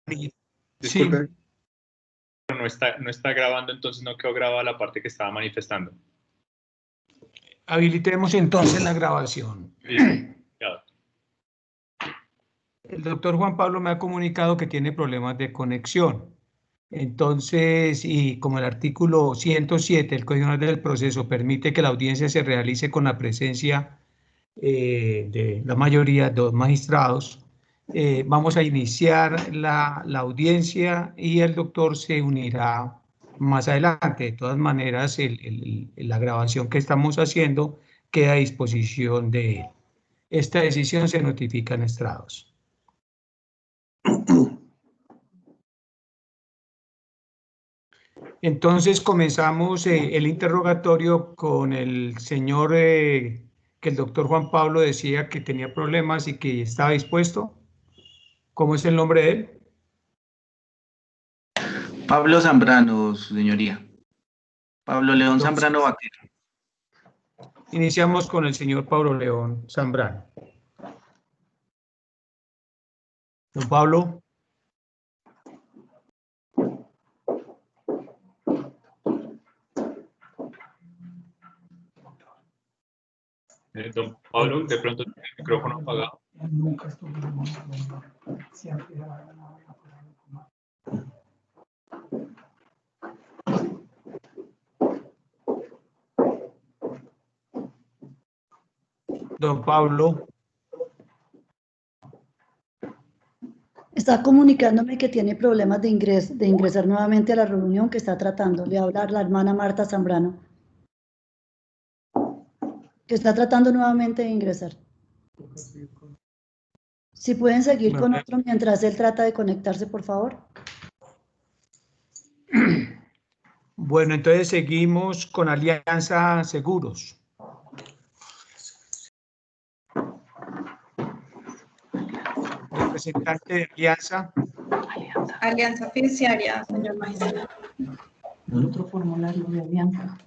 Disculpe. Sí. No está grabando, entonces no quedó grabada la parte que estaba manifestando. Habilitemos entonces la grabación. Claro. El doctor Juan Pablo me ha comunicado que tiene problemas de conexión. Entonces, y como el artículo 107 del Código Nacional del Proceso permite que la audiencia se realice con la presencia de la mayoría de los magistrados, vamos a iniciar la audiencia y el doctor se unirá más adelante. De todas maneras, la grabación que estamos haciendo queda a disposición de él. Esta decisión se notifica en estrados. Entonces comenzamos el interrogatorio con el señor que el doctor Juan Pablo decía que tenía problemas y que estaba dispuesto. ¿Cómo es el nombre de él? Pablo Zambrano, su señoría. Pablo León Entonces, Zambrano Vaquero. Iniciamos con el señor Pablo León Zambrano. Don Pablo. Don Pablo, de pronto tiene el micrófono apagado. Don Pablo. Está comunicándome que tiene problemas de ingresar nuevamente a la reunión que está tratando. Le habla la hermana Marta Zambrano, que está tratando nuevamente de ingresar. Si pueden seguir con otro mientras él trata de conectarse, por favor. Bueno, entonces seguimos con Alianza Seguros. Representante de Alianza. Alianza Fiduciaria, señor magistrado. El otro formulario de Alianza.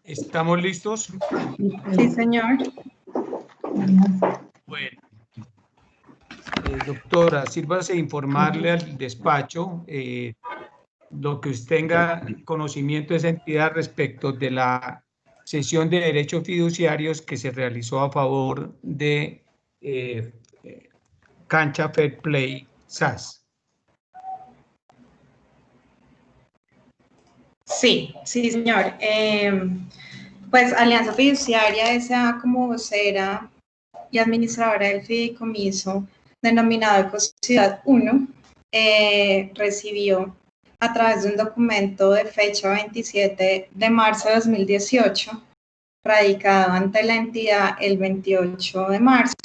¿Estamos listos? Sí, señor. Bueno. Doctora, sírvase informarle al despacho lo que usted tenga conocimiento de esa entidad respecto de la sesión de derechos fiduciarios que se realizó a favor de Cancha Fair Play SAS. Sí, señor. Pues Alianza Fiduciaria S.A. como vocera y administradora del fideicomiso denominado Ecociudad 1, recibió a través de un documento de fecha 27 de marzo de 2018, radicado ante la entidad el 28 de marzo,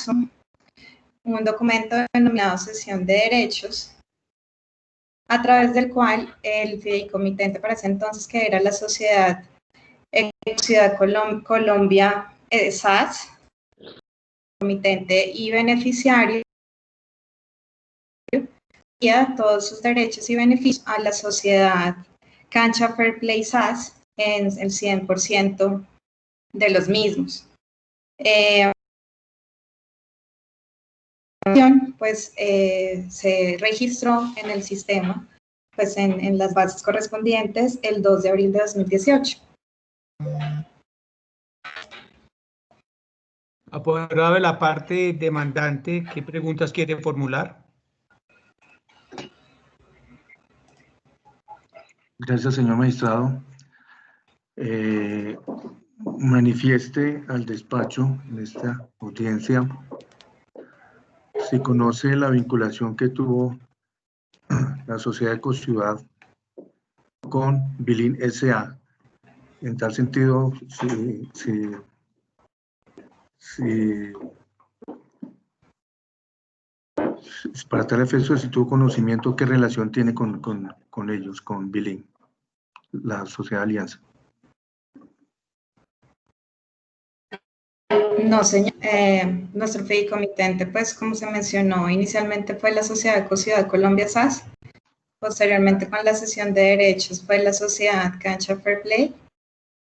un documento denominado Cesión de Derechos, a través del cual el fideicomitente para ese entonces, que era la sociedad Ecociudad Colombia SAS, comitente y beneficiario, y a todos sus derechos y beneficios a la sociedad Cancha Fair Play SAS en el 100% de los mismos. Pues se registró en el sistema, pues en las bases correspondientes el 2 de abril de 2018. Apoderado de la parte demandante, ¿qué preguntas quiere formular? Gracias, señor magistrado. Manifieste al despacho en esta audiencia si conoce la vinculación que tuvo la sociedad Ecociudad con Bilin S.A. En tal sentido, para tal efecto, si tuvo conocimiento, ¿qué relación tiene con ellos, con Bilin, la sociedad Alianza? No, señor. Nuestro fideicomitente, pues como se mencionó, inicialmente fue la sociedad Ecociudad Colombia SAS, posteriormente con la cesión de derechos fue la sociedad Cancha Fair Play,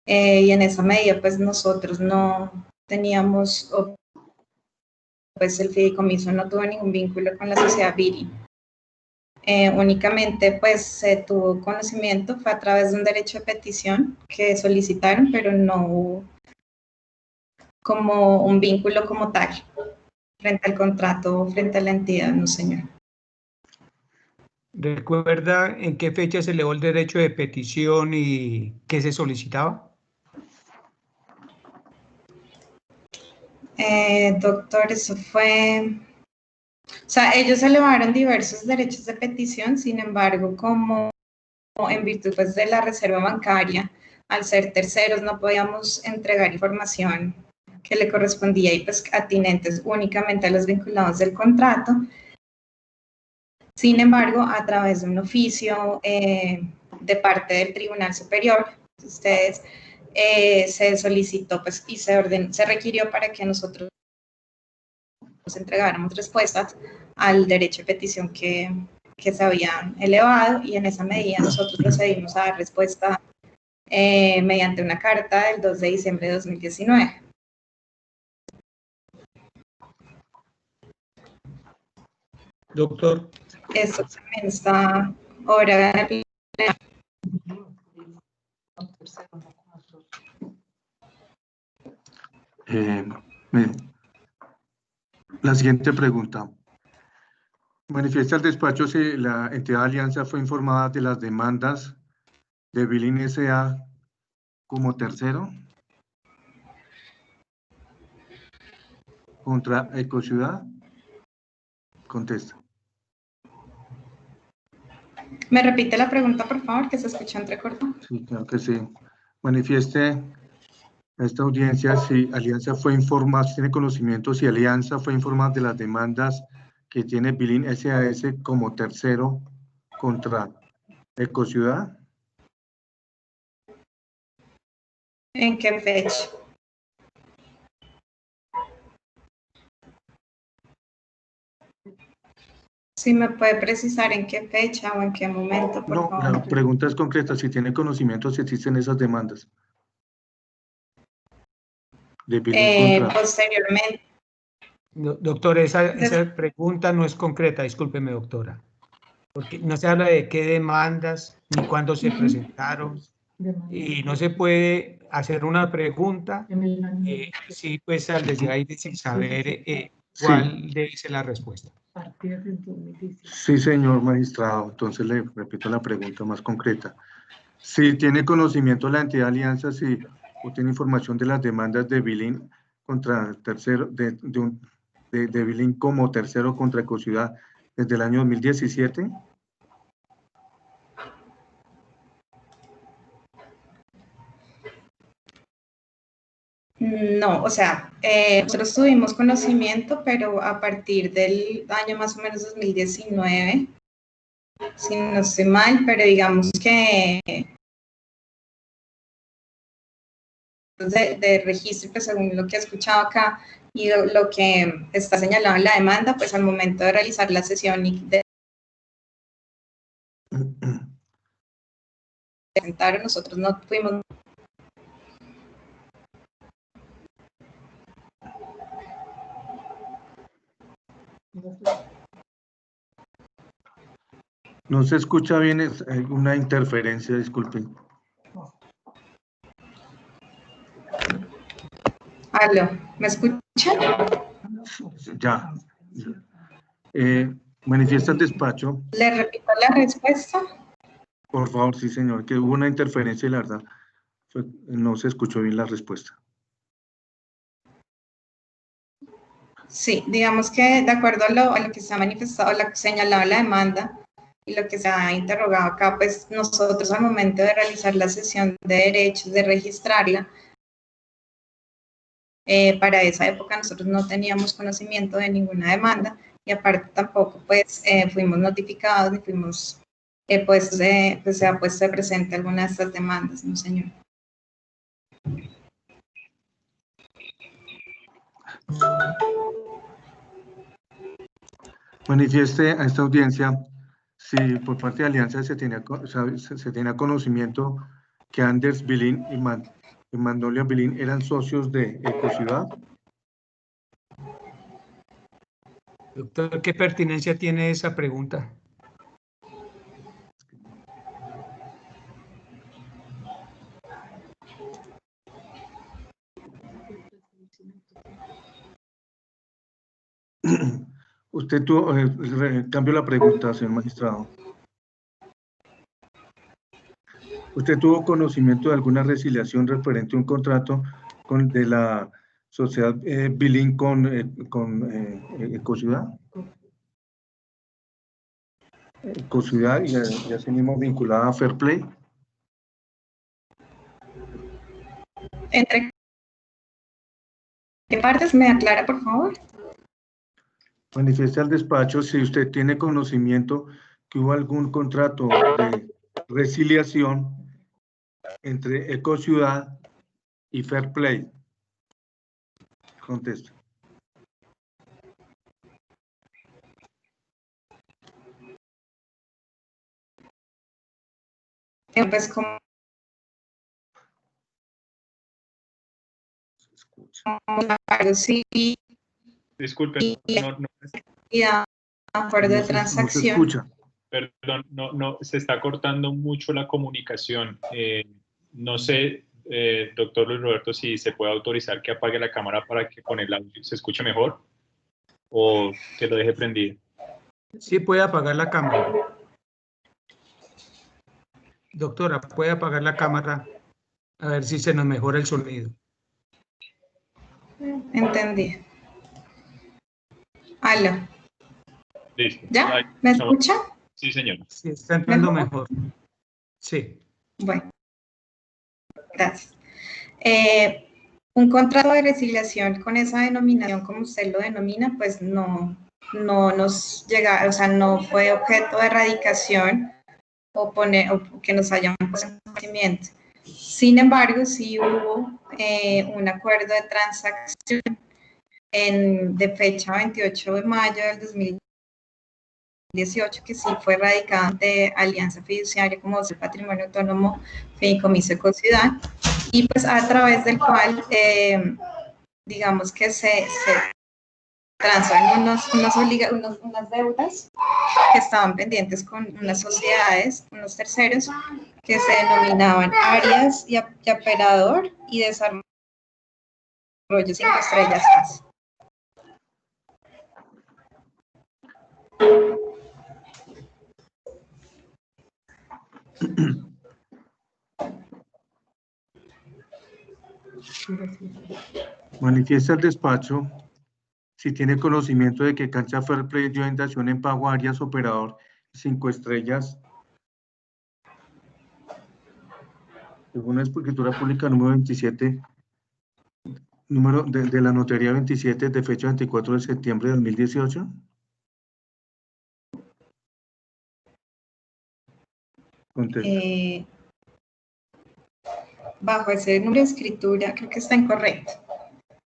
y en esa medida pues nosotros no teníamos, pues el fideicomiso no tuvo ningún vínculo con la sociedad Biri. únicamente pues se tuvo conocimiento, fue a través de un derecho de petición que solicitaron, pero no hubo como un vínculo como tal frente al contrato, frente a la entidad, no señor. ¿Recuerda en qué fecha se elevó el derecho de petición y qué se solicitaba? Doctor, eso fue... O sea, ellos elevaron diversos derechos de petición, sin embargo, como en virtud pues, de la reserva bancaria, al ser terceros no podíamos entregar información que le correspondía y pues atinentes únicamente a los vinculados del contrato. Sin embargo, a través de un oficio de parte del Tribunal Superior, ustedes se solicitó pues, y se requirió para que nosotros entregáramos respuestas al derecho de petición que se había elevado, y en esa medida nosotros procedimos a dar respuesta mediante una carta del 2 de diciembre de 2019. Doctor. Esto también está ahora. La siguiente pregunta. Manifiesta el despacho si la entidad de Alianza fue informada de las demandas de Billing S.A. como tercero contra Ecociudad. Contesta. ¿Me repite la pregunta, por favor, que se escucha entrecortado? Sí, claro que sí. Manifieste a esta audiencia si Alianza fue informada, si tiene conocimiento, si Alianza fue informada de las demandas que tiene Billing S.A.S. como tercero contra Ecociudad. ¿En qué fecha? ¿Sí me puede precisar en qué fecha o en qué momento, por favor? No, la pregunta es concreta, si tiene conocimiento si existen esas demandas. De Billing contra... Posteriormente. Doctor, esa pregunta no es concreta, discúlpeme, doctora. Porque no se habla de qué demandas ni cuándo se presentaron. Y no se puede hacer una pregunta, sí, pues al desde ahí sin saber cuál debe ser la respuesta. Sí, señor magistrado. Entonces le repito la pregunta más concreta. Si tiene conocimiento la entidad Alianza, si tiene información de las demandas de Billing contra el tercero, de Billing como tercero contra Ecociudad desde el año 2017. No, o sea, nosotros tuvimos conocimiento, pero a partir del año más o menos 2019, si no estoy mal, pero digamos que de registro, pues según lo que he escuchado acá y lo que está señalado en la demanda, pues al momento de realizar la sesión y de presentar, nosotros no fuimos. No se escucha bien, hay una interferencia, disculpen. Aló, ¿me escuchan? Ya. Manifiesta el despacho. ¿Le repito la respuesta? Por favor, sí, señor, que hubo una interferencia y la verdad no se escuchó bien la respuesta. Sí, digamos que de acuerdo a lo que se ha manifestado, lo que señalado la demanda y lo que se ha interrogado acá, pues nosotros al momento de realizar la sesión de derechos, de registrarla, para esa época nosotros no teníamos conocimiento de ninguna demanda y aparte tampoco pues fuimos notificados ni fuimos pues se ha puesto de presente alguna de estas demandas, ¿no, señor? Manifieste a esta audiencia si por parte de Alianza se tenía conocimiento que Anders Billing y Magnolia Billing eran socios de Ecociudad. Doctor, ¿qué pertinencia tiene esa pregunta? Usted tuvo, cambio la pregunta, señor magistrado. ¿Usted tuvo conocimiento de alguna resiliación referente a un contrato de la sociedad Bilin con Ecociudad? Ecociudad y así mismo vinculada a Fair Play. ¿Entre qué partes me aclara, por favor? Manifieste al despacho si usted tiene conocimiento que hubo algún contrato de resiliación entre Ecociudad y Fair Play. Contesta. Pues como sí, Disculpe, acuerdo de transacción. No se escucha. Perdón, no, se está cortando mucho la comunicación. No sé, doctor Luis Roberto, si se puede autorizar que apague la cámara para que con el audio se escuche mejor o que lo deje prendido. Sí, puede apagar la cámara. Doctora, puede apagar la cámara a ver si se nos mejora el sonido. Entendí. ¿Aló? Listo. ¿Ya? ¿Me escucha? Sí, señor. Sí, está entrando mejor. Sí. Bueno, gracias. Un contrato de resiliación con esa denominación, como usted lo denomina, pues no nos llega, o sea, no fue objeto de erradicación o que nos hayan puesto en conocimiento. Sin embargo, sí hubo un acuerdo de transacción de fecha 28 de mayo del 2018 que sí fue radicado ante Alianza Fiduciaria como el Patrimonio Autónomo Fideicomiso Ecociudad, y pues a través del cual digamos que se transan unas deudas que estaban pendientes con unas sociedades, unos terceros, que se denominaban Áreas y Operador y Desarrollo 5 Estrellas SAS. Manifiesta el despacho si tiene conocimiento de que Cancha Fair Play dio en dación en pago a Áreas Operador 5 Estrellas, según la escritura pública número 27, número de la notaría 27 de fecha 24 de septiembre de 2018. Bajo ese número de escritura creo que está incorrecto.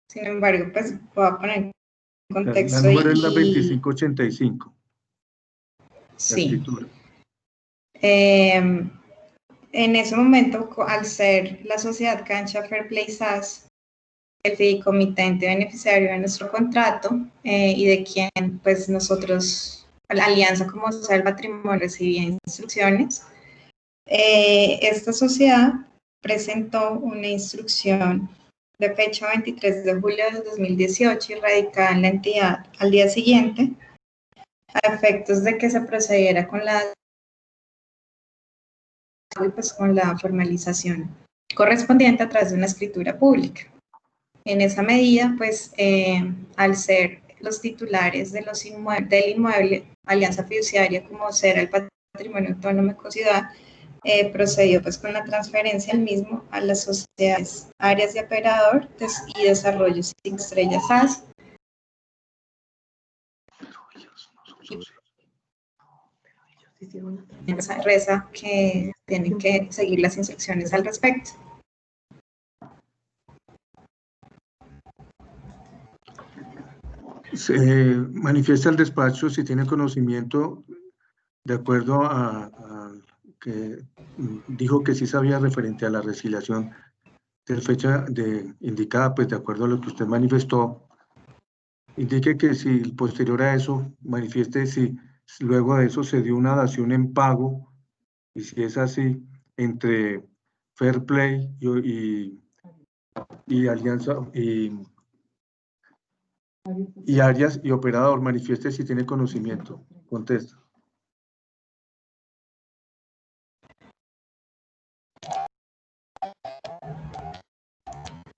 Sin embargo, pues voy a poner en contexto. La número es la 2585. Sí. En ese momento, al ser la sociedad Cancha Fair Play SAS el fideicomitente beneficiario de nuestro contrato y de quien pues nosotros, la alianza como social patrimonio, recibía instrucciones, esta sociedad presentó una instrucción de fecha 23 de julio de 2018 y radicada en la entidad al día siguiente, a efectos de que se procediera con la formalización correspondiente a través de una escritura pública. En esa medida, pues, al ser los titulares de del inmueble, Alianza Fiduciaria, como será el Patrimonio Autónomo Ecociudad, procedió pues con la transferencia del mismo a las sociedades Áreas de Operador y Desarrollo 5 Estrellas SAS. Esa reza que tienen que seguir las instrucciones al respecto. Se manifiesta el despacho si tiene conocimiento, de acuerdo a que dijo que sí sabía referente a la resiliación de fecha indicada, pues de acuerdo a lo que usted manifestó, indique que si posterior a eso, manifieste si luego de eso se dio una dación en pago, y si es así, entre Fair Play y Alianza Y Arias y operador, manifieste si tiene conocimiento. Contesta.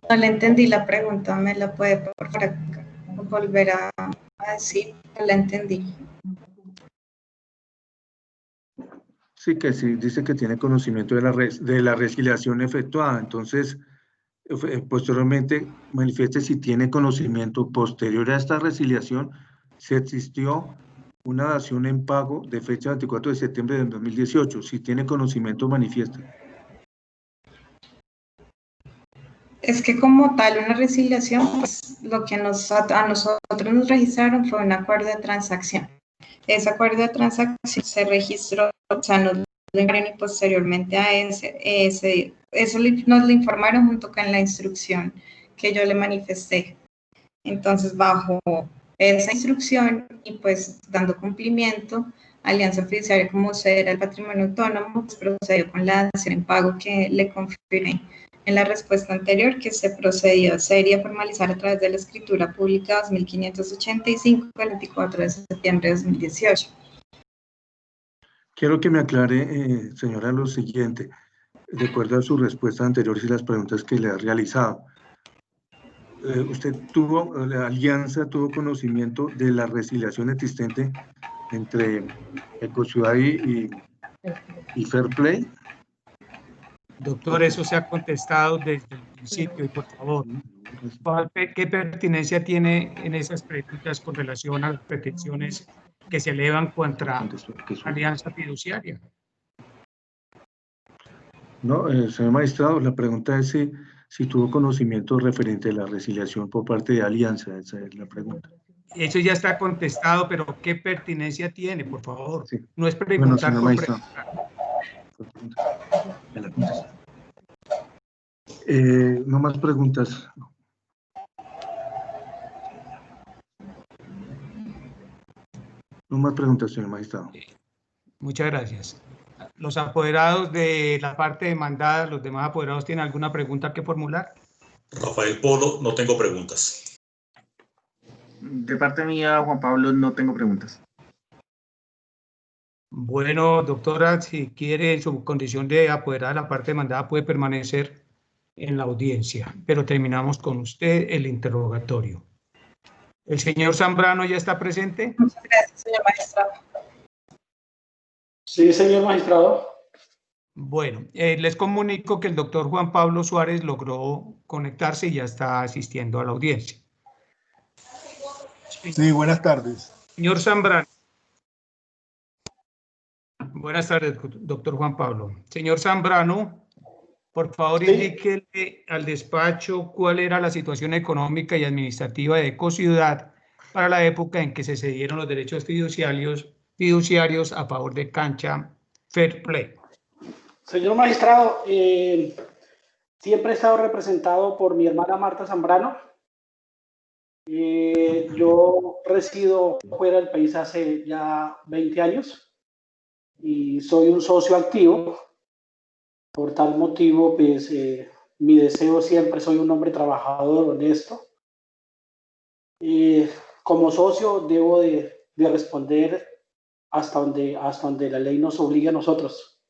No le entendí la pregunta, ¿me la puede por favor volver a decir? No la entendí. Sí, que sí, dice que tiene conocimiento de la resiliación efectuada. Entonces, posteriormente, manifieste si tiene conocimiento posterior a esta resiliación, si existió una dación en pago de fecha 24 de septiembre del 2018. Si tiene conocimiento, manifieste. Es que como tal una resiliación, pues lo que a nosotros nos registraron fue un acuerdo de transacción. Ese acuerdo de transacción se registró, o sea, nos lo informaron y posteriormente a eso nos lo informaron junto con la instrucción que yo le manifesté. Entonces, bajo esa instrucción y pues dando cumplimiento, Alianza Fiduciaria, como usted era el patrimonio autónomo, pues, procedió con la dación en pago que le confirmé en la respuesta anterior, que se procedió a hacer y a formalizar a través de la escritura pública 2585 del 24 de septiembre de 2018. Quiero que me aclare, señora, lo siguiente. De acuerdo a su respuesta anterior y las preguntas que le ha realizado, la Alianza tuvo conocimiento de la resiliación existente entre Ecociudad y Fair Play. Doctor, eso se ha contestado desde el principio y por favor, ¿qué pertinencia tiene en esas preguntas con relación a las pretensiones que se elevan contra Alianza Fiduciaria? No, señor magistrado, la pregunta es si tuvo conocimiento referente a la resiliación por parte de Alianza, esa es la pregunta. Eso ya está contestado, pero ¿qué pertinencia tiene, por favor? Sí. No es preguntar Bueno, por magistrado. No más preguntas. No más preguntas, señor magistrado. Muchas gracias. Los apoderados de la parte demandada, los demás apoderados, ¿tienen alguna pregunta que formular? Rafael Polo, no tengo preguntas. De parte mía, Juan Pablo, no tengo preguntas. Bueno, doctora, si quiere, en su condición de apoderada de la parte demandada, puede permanecer en la audiencia, pero terminamos con usted el interrogatorio. ¿El señor Zambrano ya está presente? Muchas gracias, señor magistrado. Sí, señor magistrado. Bueno, les comunico que el doctor Juan Pablo Suárez logró conectarse y ya está asistiendo a la audiencia. Sí, buenas tardes. Señor Zambrano. Buenas tardes, doctor Juan Pablo. Señor Zambrano, por favor, sí, indíquele al despacho cuál era la situación económica y administrativa de Ecociudad para la época en que se cedieron los derechos fiduciarios a favor de Cancha Fair Play. Señor magistrado, siempre he estado representado por mi hermana Marta Zambrano. Yo resido fuera del país hace ya 20 años y soy un socio activo. Por tal motivo, pues, mi deseo siempre, soy un hombre trabajador, honesto. Como socio debo de responder hasta donde la ley nos obliga a nosotros.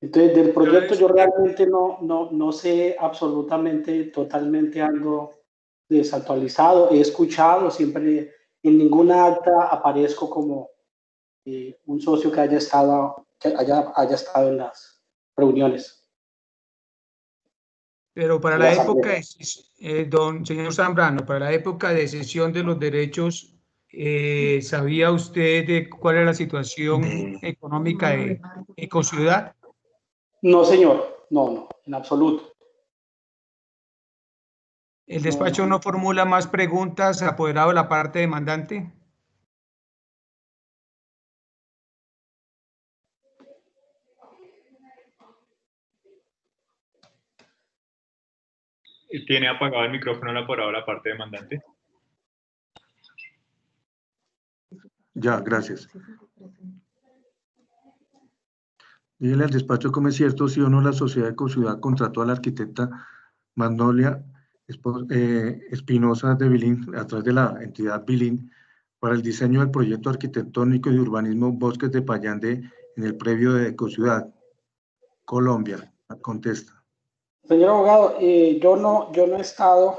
Entonces, del proyecto yo realmente no sé absolutamente, totalmente algo desactualizado. He escuchado, siempre en ninguna acta aparezco como un socio que haya estado en las reuniones. Pero para la época, señor Zambrano, para la época de cesión de los derechos, ¿sabía usted de cuál era la situación económica de Ecociudad? No, señor, no, en absoluto. ¿El despacho no formula más preguntas apoderado de la parte demandante? ¿Tiene apagado el micrófono el apoderado de la parte demandante? Ya, gracias. Dígale al despacho como es cierto, si o no la sociedad de Ecociudad contrató a la arquitecta Magnolia Espinosa de Bilín, a través de la entidad Bilín, para el diseño del proyecto arquitectónico y de urbanismo Bosques de Payande en el predio de Ecociudad, Colombia. Contesta. Señor abogado, yo no he estado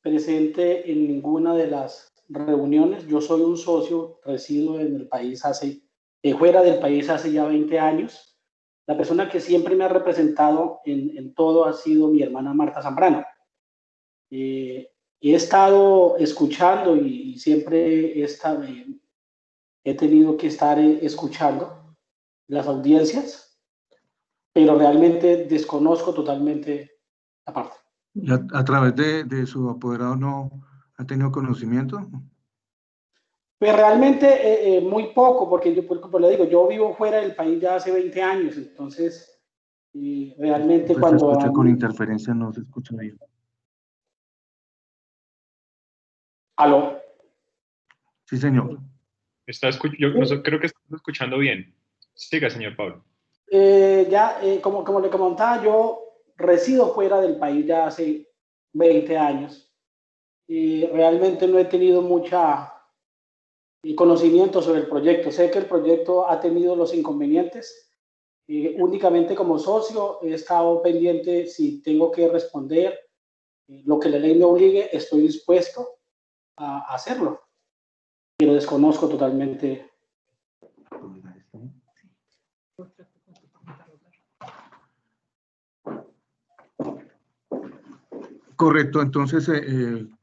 presente en ninguna de las reuniones. Yo soy un socio, resido en el país fuera del país hace ya 20 años. La persona que siempre me ha representado en todo ha sido mi hermana Marta Zambrano. He estado escuchando y siempre he tenido que estar escuchando las audiencias, pero realmente desconozco totalmente la parte. ¿A través de su apoderado no ha tenido conocimiento? Pues realmente muy poco, porque yo, como le digo, yo vivo fuera del país ya hace 20 años, entonces realmente Pues cuando... se escucha con interferencia, no se escucha bien. ¿Aló? Sí, señor. Yo creo que estamos escuchando bien. Siga, señor Pablo. Como le comentaba, yo resido fuera del país ya hace 20 años y realmente no he tenido mucha conocimiento sobre el proyecto. Sé que el proyecto ha tenido los inconvenientes. Únicamente como socio he estado pendiente si tengo que responder lo que la ley me obligue, estoy dispuesto a hacerlo, pero desconozco totalmente. Correcto, entonces,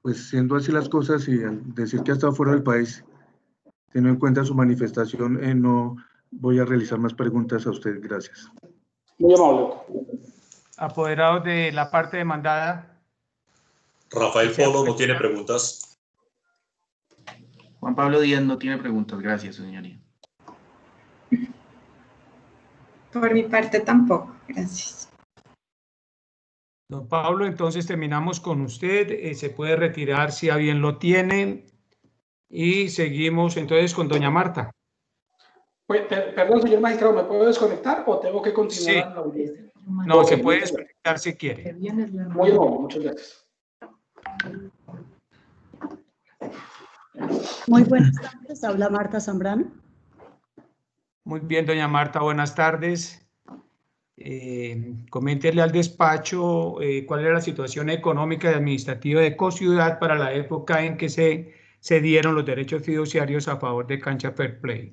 pues siendo así las cosas y al decir que ha estado fuera del país, teniendo en cuenta su manifestación, no voy a realizar más preguntas a usted. Gracias. Muy amable. Apoderado de la parte demandada. Rafael Polo no tiene preguntas. Juan Pablo Díaz no tiene preguntas. Gracias, señoría. Por mi parte tampoco, gracias. Don Pablo, entonces terminamos con usted. Se puede retirar si a bien lo tiene. Y seguimos entonces con doña Marta. Pues, perdón, señor magistrado, ¿me puedo desconectar o tengo que continuar Sí. en la audiencia? No, se puede desconectar si quiere. Muy amable, muchas gracias. Muy buenas tardes, habla Marta Zambrano. Muy bien, doña Marta, buenas tardes. Coméntele al despacho cuál era la situación económica y administrativa de Ecociudad para la época en que se dieron los derechos fiduciarios a favor de Cancha Fair Play.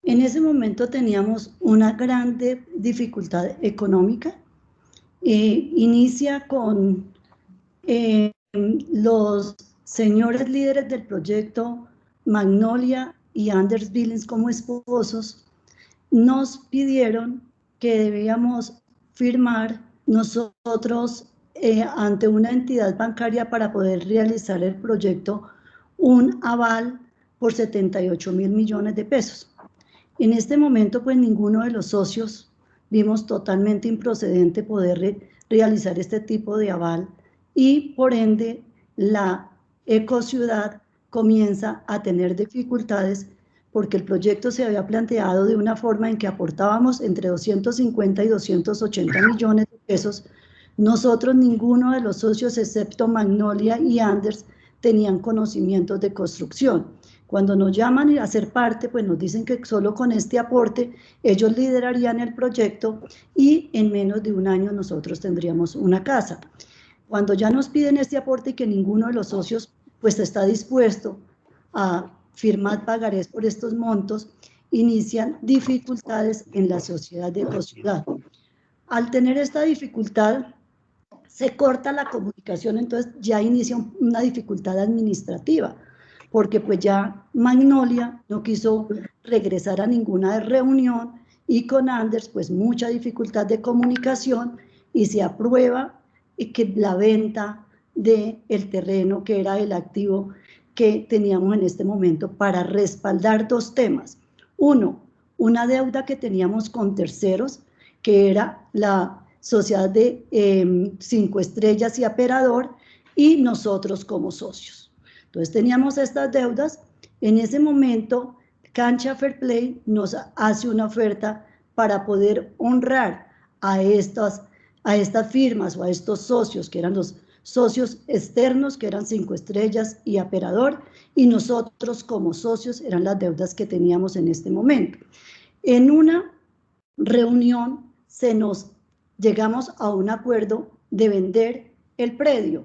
En ese momento teníamos una grande dificultad económica. Inicia con los señores líderes del proyecto, Magnolia y Anders Billings como esposos, nos pidieron que debíamos firmar nosotros ante una entidad bancaria para poder realizar el proyecto un aval por 78.000 millones de pesos. En este momento, pues ninguno de los socios vimos totalmente improcedente poder realizar este tipo de aval y por ende la Ecociudad comienza a tener dificultades porque el proyecto se había planteado de una forma en que aportábamos entre 250 y 280 millones de pesos. Nosotros, ninguno de los socios, excepto Magnolia y Anders, tenían conocimientos de construcción. Cuando nos llaman a ser parte, pues nos dicen que solo con este aporte ellos liderarían el proyecto y en menos de un año nosotros tendríamos una casa. Cuando ya nos piden este aporte y que ninguno de los socios pues está dispuesto a firmar pagarés por estos montos, inician dificultades en la sociedad de Ecociudad. Al tener esta dificultad, se corta la comunicación, entonces ya inicia una dificultad administrativa, porque pues ya Magnolia no quiso regresar a ninguna reunión y con Anders pues mucha dificultad de comunicación y se aprueba que la venta del terreno que era el activo que teníamos en este momento para respaldar dos temas. Uno, una deuda que teníamos con terceros, que era la sociedad de 5 estrellas y Aperador, y nosotros como socios. Entonces teníamos estas deudas. En ese momento, Cancha Fair Play nos hace una oferta para poder honrar a estas firmas o a estos socios, que eran los socios externos, que eran 5 Estrellas y Aperador, y nosotros como socios eran las deudas que teníamos en este momento. En una reunión llegamos a un acuerdo de vender el predio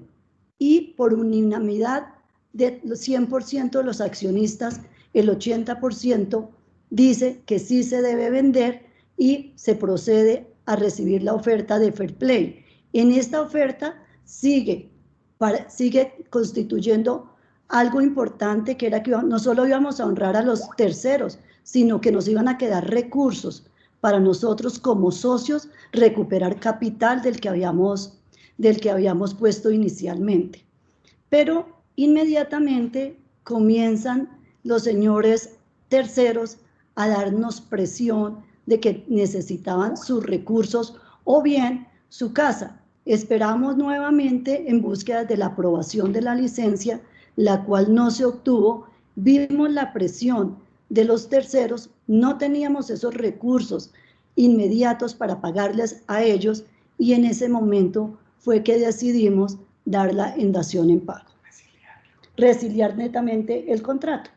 y por unanimidad de los 100% de los accionistas, el 80% dice que sí se debe vender y se procede a recibir la oferta de Fair Play. En esta oferta sigue constituyendo algo importante, que era que no solo íbamos a honrar a los terceros, sino que nos iban a quedar recursos para nosotros como socios recuperar capital del que habíamos puesto inicialmente. Pero inmediatamente comienzan los señores terceros a darnos presión de que necesitaban sus recursos o bien su casa. Esperamos nuevamente en búsqueda de la aprobación de la licencia, la cual no se obtuvo. Vimos la presión de los terceros, no teníamos esos recursos inmediatos para pagarles a ellos y en ese momento fue que decidimos darla en dación en pago. Resiliar netamente el contrato.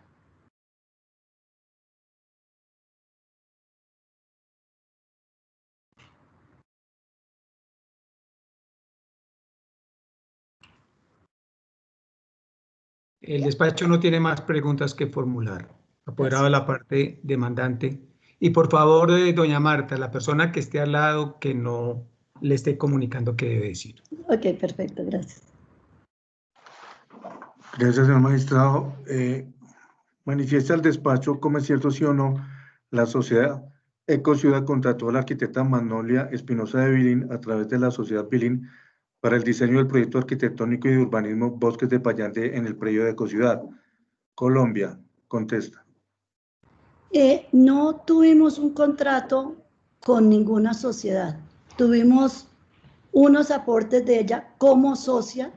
El despacho no tiene más preguntas que formular. Apoderado de la parte demandante. Y por favor, doña Marta, la persona que esté al lado que no le esté comunicando qué debe decir. Ok, perfecto, gracias. Gracias, señor magistrado. Manifiesta el despacho cómo es cierto, sí o no, la sociedad Ecociudad contrató a la arquitecta Magnolia Espinosa de Bilín a través de la sociedad Bilín para el diseño del proyecto arquitectónico y de urbanismo Bosques de Payante en el predio de Ecociudad. Colombia, contesta. No tuvimos un contrato con ninguna sociedad. Tuvimos unos aportes de ella como socia,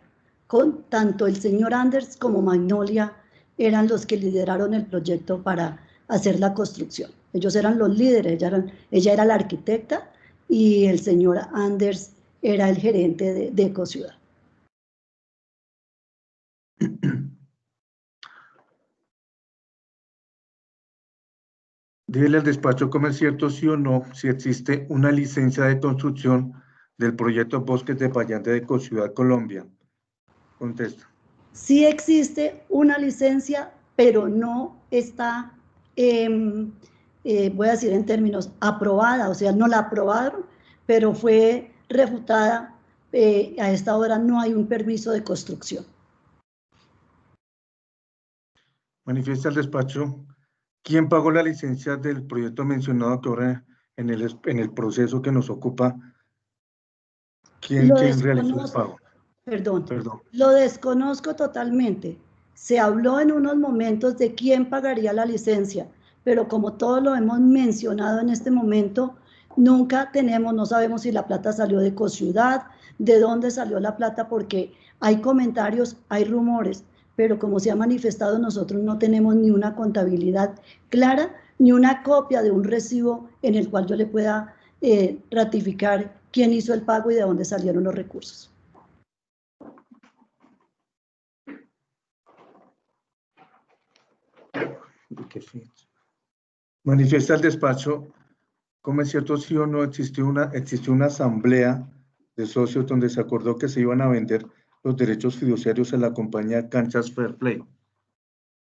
con tanto el señor Anders como Magnolia eran los que lideraron el proyecto para hacer la construcción. Ellos eran los líderes, ella era la arquitecta y el señor Anders era el gerente de Ecociudad. Dígale al despacho cómo es cierto, sí o no, si existe una licencia de construcción del proyecto Bosques de Payante de Ecociudad, Colombia. Contesta. Sí existe una licencia, pero no está, voy a decir en términos, aprobada, o sea, no la aprobaron, pero fue refutada. A esta hora no hay un permiso de construcción. Manifiesta el despacho. ¿Quién pagó la licencia del proyecto mencionado que ahora en el proceso que nos ocupa? ¿Quién realizó el pago? Perdón, lo desconozco totalmente. Se habló en unos momentos de quién pagaría la licencia, pero como todo lo hemos mencionado en este momento, nunca no sabemos si la plata salió de Ecociudad, de dónde salió la plata, porque hay comentarios, hay rumores, pero como se ha manifestado, nosotros no tenemos ni una contabilidad clara, ni una copia de un recibo en el cual yo le pueda ratificar quién hizo el pago y de dónde salieron los recursos. Manifiesta el despacho, ¿cómo es cierto, sí o no existió una asamblea de socios donde se acordó que se iban a vender los derechos fiduciarios a la compañía Canchas Fair Play?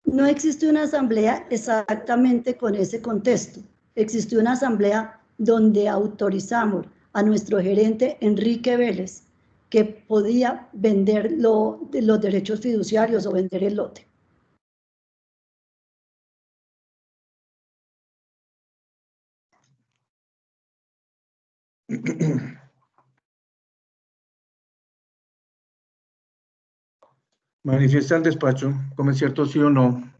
No existe una asamblea exactamente con ese contexto. Existió una asamblea donde autorizamos a nuestro gerente Enrique Vélez que podía vender los derechos fiduciarios o vender el lote. Manifiesta el despacho, ¿cómo es cierto, sí o no?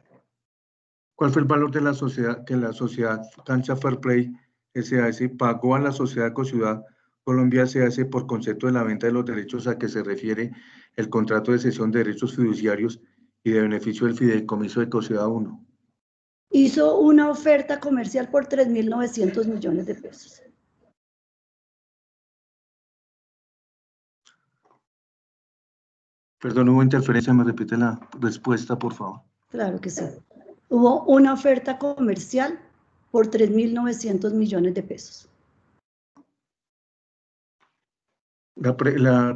¿Cuál fue el valor de la sociedad que la sociedad Cancha Fair Play S.A.S. pagó a la sociedad Ecociudad Colombia S.A.S. por concepto de la venta de los derechos a que se refiere el contrato de cesión de derechos fiduciarios y de beneficio del fideicomiso de Ecociudad 1? Hizo una oferta comercial por 3.900 millones de pesos. Perdón, hubo interferencia, me repite la respuesta, por favor. Claro que sí. Hubo una oferta comercial por 3.900 millones de pesos. La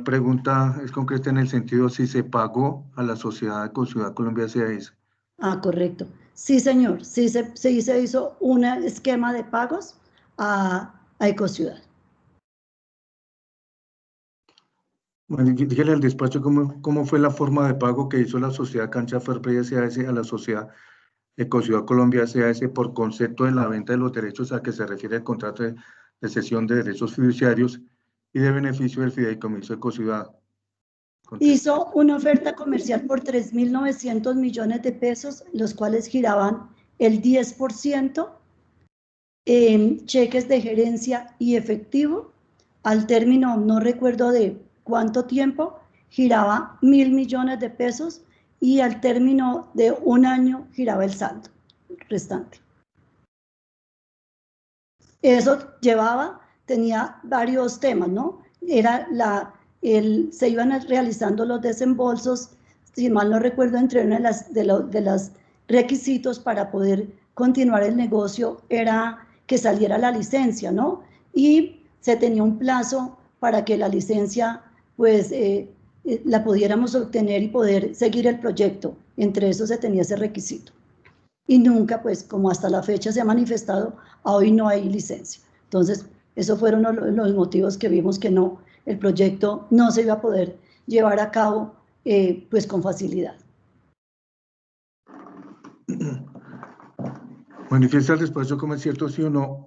pregunta es concreta en el sentido si se pagó a la sociedad Ecociudad Colombia SAS. Ah, correcto. Sí, señor. Sí se hizo un esquema de pagos a Ecociudad. Bueno, dígale al despacho cómo fue la forma de pago que hizo la sociedad Cancha Fair Play SAS a la sociedad Ecociudad Colombia SAS por concepto de la venta de los derechos a que se refiere el contrato de cesión de derechos fiduciarios y de beneficio del fideicomiso Ecociudad. Hizo una oferta comercial por 3.900 millones de pesos, los cuales giraban el 10% en cheques de gerencia y efectivo. Al término, no recuerdo de cuánto tiempo, giraba 1.000 millones de pesos y al término de un año giraba el saldo restante. Eso tenía varios temas, ¿no? Era se iban realizando los desembolsos, si mal no recuerdo, entre una de los requisitos para poder continuar el negocio era que saliera la licencia, ¿no? Y se tenía un plazo para que la licencia, pues, la pudiéramos obtener y poder seguir el proyecto. Entre eso se tenía ese requisito. Y nunca, pues, como hasta la fecha se ha manifestado, hoy no hay licencia. Entonces, esos fueron los motivos que vimos que no, el proyecto no se iba a poder llevar a cabo, pues, con facilidad. Manifiesta el despacho como es cierto, sí o no,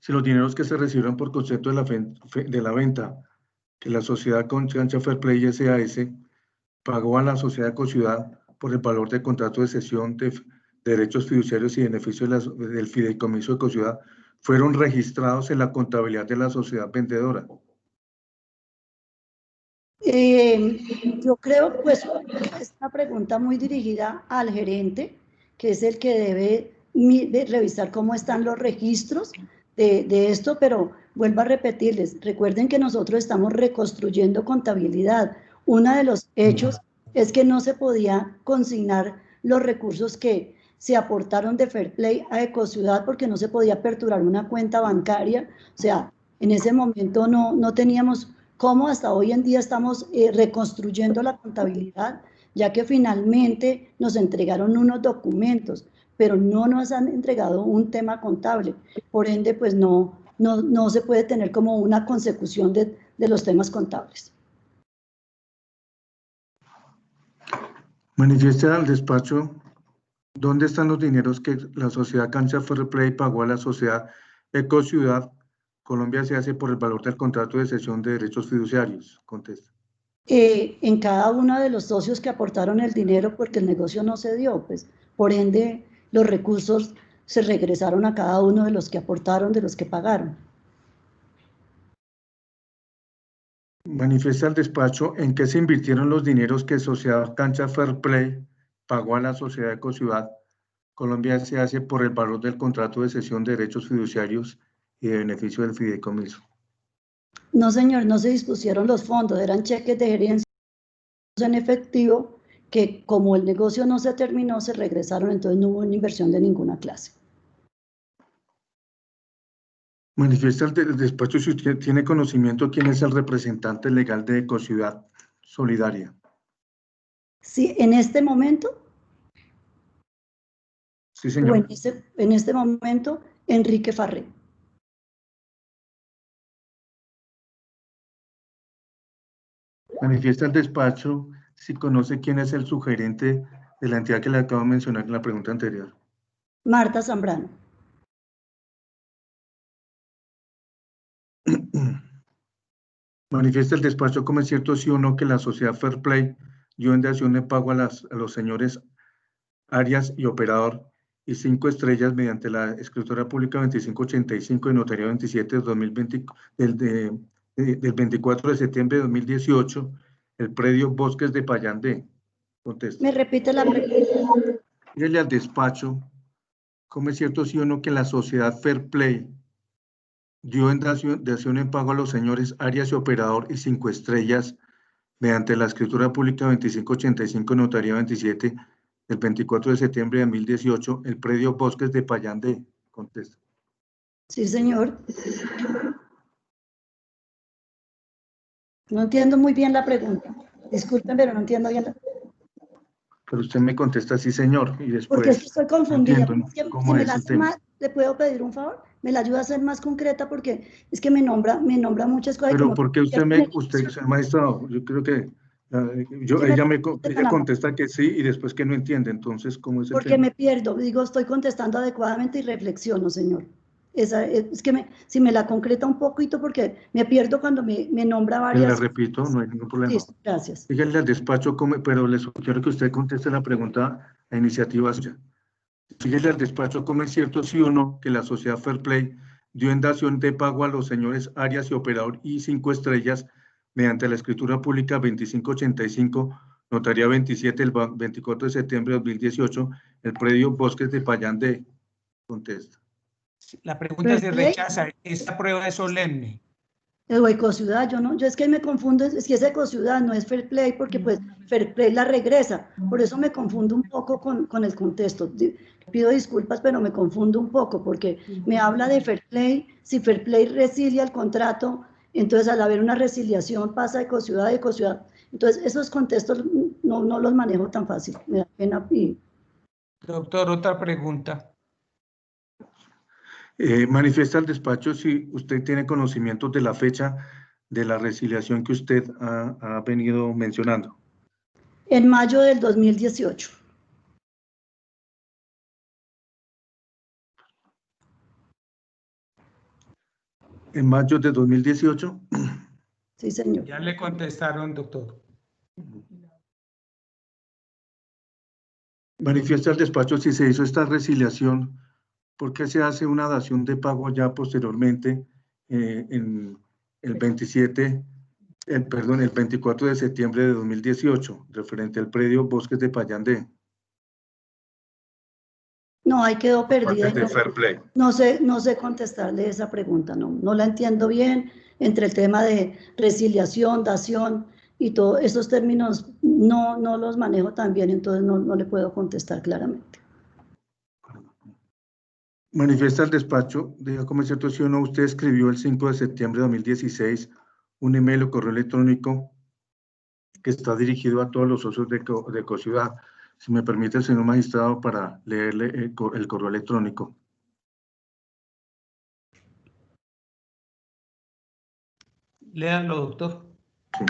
si los dineros que se recibieron por concepto de la venta que la sociedad Cancha Fair Play SAS pagó a la sociedad Ecociudad por el valor del contrato de cesión de derechos fiduciarios y beneficios del fideicomiso Ecociudad fueron registrados en la contabilidad de la sociedad vendedora. Yo creo, pues, es una pregunta muy dirigida al gerente, que es el que debe revisar cómo están los registros de esto, pero vuelvo a repetirles, recuerden que nosotros estamos reconstruyendo contabilidad. Uno de los hechos es que no se podía consignar los recursos que se aportaron de Fair Play a Ecociudad porque no se podía aperturar una cuenta bancaria. O sea, en ese momento no teníamos cómo. Hasta hoy en día estamos reconstruyendo la contabilidad, ya que finalmente nos entregaron unos documentos, pero no nos han entregado un tema contable. Por ende, pues no se puede tener como una consecución de los temas contables. Manifiesta al despacho dónde están los dineros que la sociedad Cancha Fair Play pagó a la sociedad Ecociudad Colombia se hace por el valor del contrato de cesión de derechos fiduciarios. Contesta. En cada uno de los socios que aportaron el dinero, porque el negocio no se dio, pues por ende los recursos se regresaron a cada uno de los que aportaron, de los que pagaron. Manifiesta el despacho en qué se invirtieron los dineros que Sociedad Cancha Fair Play pagó a la sociedad Ecociudad Colombia se hace por el valor del contrato de cesión de derechos fiduciarios y de beneficio del fideicomiso. No, señor, no se dispusieron los fondos, eran cheques de gerencia en efectivo que, como el negocio no se terminó, se regresaron, entonces no hubo una inversión de ninguna clase. Manifiesta el despacho si usted tiene conocimiento quién es el representante legal de Ecociudad Solidaria. Sí, en este momento. Sí, señor. En este momento, Enrique Farré. Manifiesta el despacho si conoce quién es el sugerente de la entidad que le acabo de mencionar en la pregunta anterior. Marta Zambrano. Manifiesta el despacho como es cierto sí o no que la sociedad Fair Play dio en dación de pago a los señores Arias y Operador y 5 estrellas mediante la escritura pública 2585 de notario 27 de 2020 del 24 de septiembre de 2018 el predio Bosques de Payandé. Contesta. ¿Me repite la pregunta? Dígale al despacho cómo es cierto sí o no que la sociedad Fair Play dio en dación en pago a los señores Arias y Operador y 5 estrellas mediante la escritura pública 2585, notaría 27, del 24 de septiembre de 2018, el predio Bosques de Payandé. Contesta. Sí, señor. No entiendo muy bien la pregunta. Disculpen, pero no entiendo bien la... Pero usted me contesta sí, señor, y después... Porque es que estoy confundida. No Es que, cómo si me es la el hace tema. más, ¿le puedo pedir un favor? ¿Me la ayuda a ser más concreta? Porque es que me nombra muchas cosas. Pero como porque usted, señor magistrado, yo creo que ella contesta que sí y después que no entiende. Entonces, ¿cómo es el porque tema? me pierdo, digo, estoy contestando adecuadamente y reflexiono, señor. Es que si me la concreta un poquito, porque me pierdo cuando me nombra varias... La repito, no hay ningún problema. Sí, gracias. Dígale al despacho, pero le sugiero que usted conteste la pregunta a iniciativa suya. Dígale al despacho cómo es cierto, sí o no, que la sociedad Fair Play dio en dación de pago a los señores Arias y Operador y 5 Estrellas mediante la escritura pública 2585, notaría 27, el 24 de septiembre de 2018, el predio Bosques de Payandé. Contesta. La pregunta se rechaza. Esta prueba es solemne. O Ecociudad, yo es que me confundo, es que es Ecociudad, no es Fair Play, porque pues Fair Play la regresa, por eso me confundo un poco con el contexto. Pido disculpas, pero me confundo un poco, porque me habla de Fair Play, si Fair Play resilia el contrato, entonces al haber una resiliación pasa a Ecociudad, entonces esos contextos no los manejo tan fácil, me da pena. Doctor, otra pregunta. Manifiesta al despacho si usted tiene conocimiento de la fecha de la resiliación que usted ha venido mencionando. En mayo del 2018. ¿En mayo de 2018? Sí, señor. Ya le contestaron, doctor. Manifiesta al despacho si se hizo esta resiliación, ¿por qué se hace una dación de pago ya posteriormente en el 24 de septiembre de 2018, referente al predio Bosques de Payandé? No, ahí quedó perdida. De Fair Play. No sé contestarle esa pregunta, no la entiendo bien, entre el tema de resiliación, dación y todos esos términos no los manejo tan bien, entonces no le puedo contestar claramente. Manifiesta el despacho, diga como es cierto, sí o no, usted escribió el 5 de septiembre de 2016 un email o correo electrónico que está dirigido a todos los socios de Ecociudad. Si me permite, señor magistrado, para leerle el correo electrónico. Léanlo, doctor. Sí.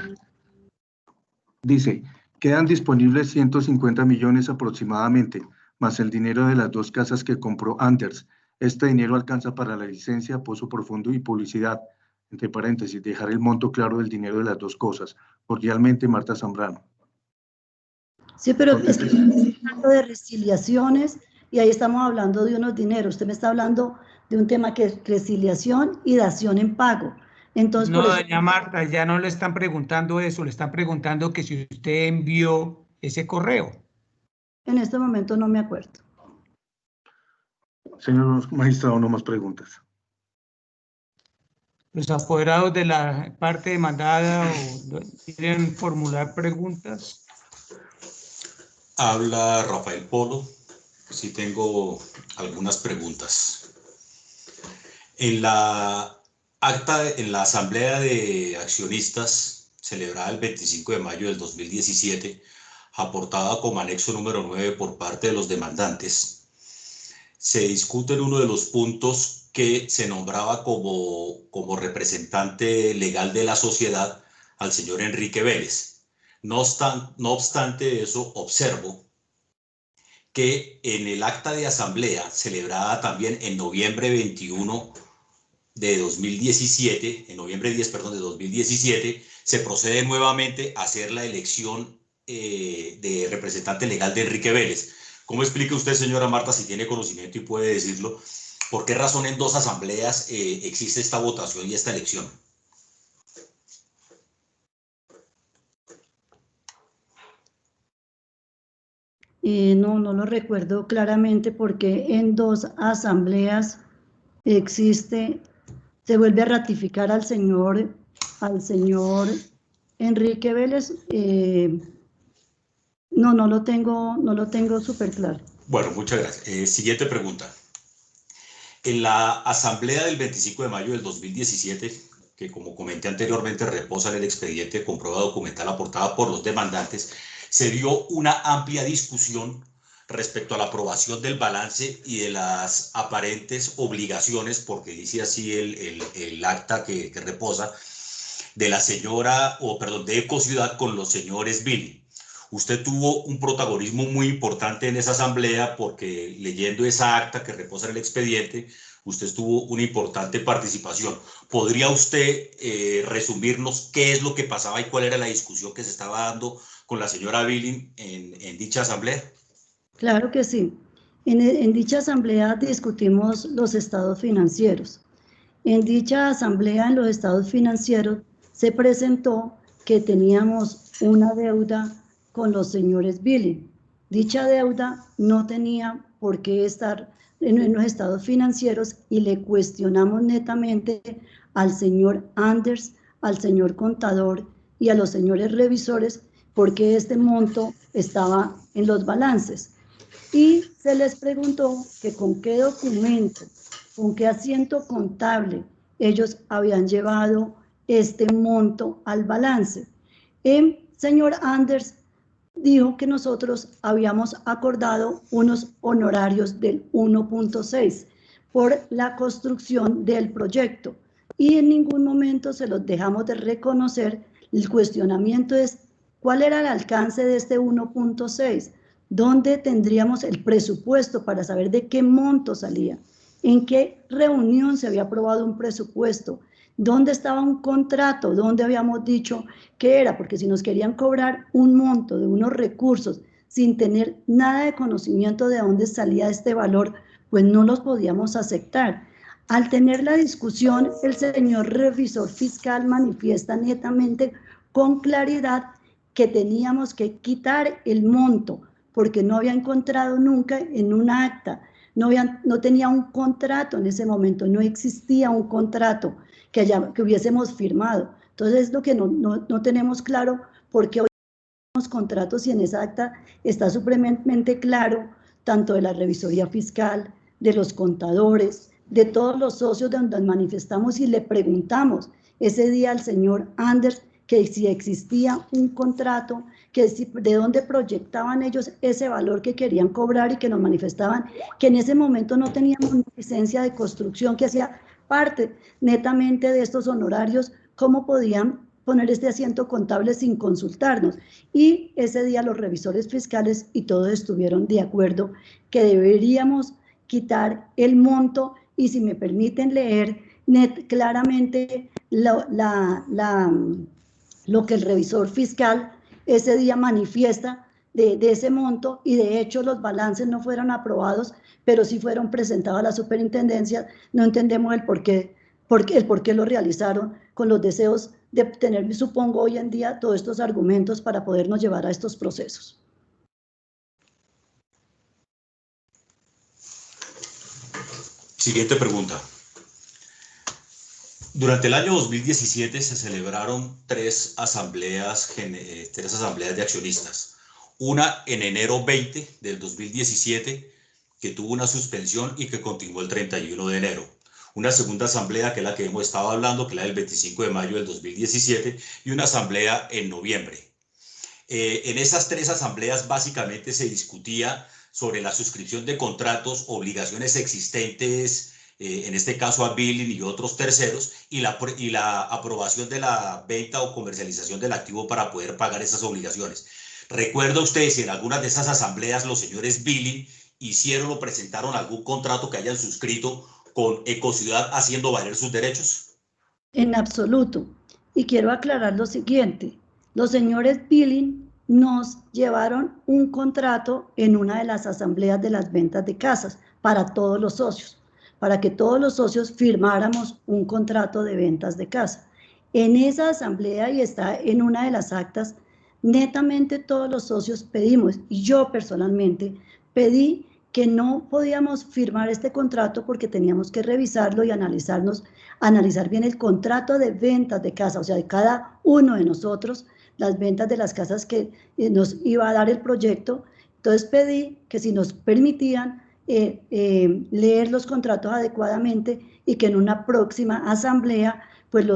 Dice, quedan disponibles 150 millones aproximadamente, más el dinero de las 2 casas que compró Anders. Este dinero alcanza para la licencia, pozo profundo y publicidad. Entre paréntesis, dejar el monto claro del dinero de las 2 cosas. Cordialmente, Marta Zambrano. Sí, pero es que estamos hablando de resiliaciones y ahí estamos hablando de unos dineros. Usted me está hablando de un tema que es resiliación y dación en pago. Entonces, no, por eso, doña Marta, ya no le están preguntando eso, le están preguntando que si usted envió ese correo. En este momento no me acuerdo. Señor magistrado, no más preguntas. Los apoderados de la parte demandada quieren formular preguntas. Habla Rafael Polo. Sí tengo algunas preguntas. En la asamblea de accionistas celebrada el 25 de mayo del 2017, aportada como anexo número 9 por parte de los demandantes, se discute en uno de los puntos que se nombraba como representante legal de la sociedad al señor Enrique Vélez. No obstante eso, observo que en el acta de asamblea celebrada también en noviembre 21 de 2017, en noviembre 10, perdón, de 2017, se procede nuevamente a hacer la elección de representante legal de Enrique Vélez. ¿Cómo explica usted, señora Marta, si tiene conocimiento y puede decirlo, por qué razón en 2 asambleas existe esta votación y esta elección? No lo recuerdo claramente porque en 2 asambleas se vuelve a ratificar al señor Enrique Vélez, no lo tengo súper claro. Bueno, muchas gracias. Siguiente pregunta. En la asamblea del 25 de mayo del 2017, que como comenté anteriormente reposa en el expediente con prueba documental aportada por los demandantes, se dio una amplia discusión respecto a la aprobación del balance y de las aparentes obligaciones, porque dice así el acta que reposa, de la señora, de Ecociudad con los señores Billing. Usted tuvo un protagonismo muy importante en esa asamblea porque leyendo esa acta que reposa en el expediente, usted tuvo una importante participación. ¿Podría usted resumirnos qué es lo que pasaba y cuál era la discusión que se estaba dando con la señora Billing en dicha asamblea? Claro que sí. En dicha asamblea discutimos los estados financieros. En dicha asamblea, en los estados financieros, se presentó que teníamos una deuda con los señores Billing. Dicha deuda no tenía por qué estar en los estados financieros y le cuestionamos netamente al señor Anders, al señor contador y a los señores revisores por qué este monto estaba en los balances. Y se les preguntó que con qué documento, con qué asiento contable ellos habían llevado este monto al balance. El señor Anders dijo que nosotros habíamos acordado unos honorarios del 1.6 por la construcción del proyecto y en ningún momento se los dejamos de reconocer. El cuestionamiento es cuál era el alcance de este 1.6, dónde tendríamos el presupuesto para saber de qué monto salía, en qué reunión se había aprobado un presupuesto, dónde estaba un contrato, dónde habíamos dicho que era, porque si nos querían cobrar un monto de unos recursos sin tener nada de conocimiento de dónde salía este valor, pues no los podíamos aceptar. Al tener la discusión, el señor revisor fiscal manifiesta netamente con claridad que teníamos que quitar el monto, porque no había encontrado nunca en un acta, no tenía un contrato en ese momento, no existía un contrato que hubiésemos firmado. Entonces, lo que no tenemos claro, porque hoy tenemos contratos y en esa acta está supremamente claro, tanto de la revisoría fiscal, de los contadores, de todos los socios donde manifestamos y le preguntamos ese día al señor Anders que si existía un contrato, que de dónde proyectaban ellos ese valor que querían cobrar y que nos manifestaban que en ese momento no teníamos una licencia de construcción que hacía parte netamente de estos honorarios, cómo podían poner este asiento contable sin consultarnos. Y ese día los revisores fiscales y todos estuvieron de acuerdo que deberíamos quitar el monto y si me permiten leer claramente lo que el revisor fiscal ese día manifiesta de ese monto y de hecho los balances no fueron aprobados, pero sí fueron presentados a la superintendencia. No entendemos el por qué lo realizaron con los deseos de tener, supongo, hoy en día todos estos argumentos para podernos llevar a estos procesos. Siguiente pregunta. Durante el año 2017 se celebraron tres asambleas de accionistas. Una en enero 20 del 2017, que tuvo una suspensión y que continuó el 31 de enero. Una segunda asamblea, que es la que hemos estado hablando, que es la del 25 de mayo del 2017, y una asamblea en noviembre. En esas tres asambleas básicamente se discutía sobre la suscripción de contratos, obligaciones existentes, en este caso a Billing y otros terceros, y la aprobación de la venta o comercialización del activo para poder pagar esas obligaciones. ¿Recuerda usted si en algunas de esas asambleas los señores Billing hicieron o presentaron algún contrato que hayan suscrito con Ecociudad haciendo valer sus derechos? En absoluto. Y quiero aclarar lo siguiente. Los señores Billing nos llevaron un contrato en una de las asambleas de las ventas de casas para todos los socios, para que todos los socios firmáramos un contrato de ventas de casa. En esa asamblea, y está en una de las actas, netamente todos los socios pedimos, y yo personalmente pedí que no podíamos firmar este contrato porque teníamos que revisarlo y analizar bien el contrato de ventas de casa, o sea, de cada uno de nosotros, las ventas de las casas que nos iba a dar el proyecto. Entonces pedí que si nos permitían leer los contratos adecuadamente y que en una próxima asamblea pues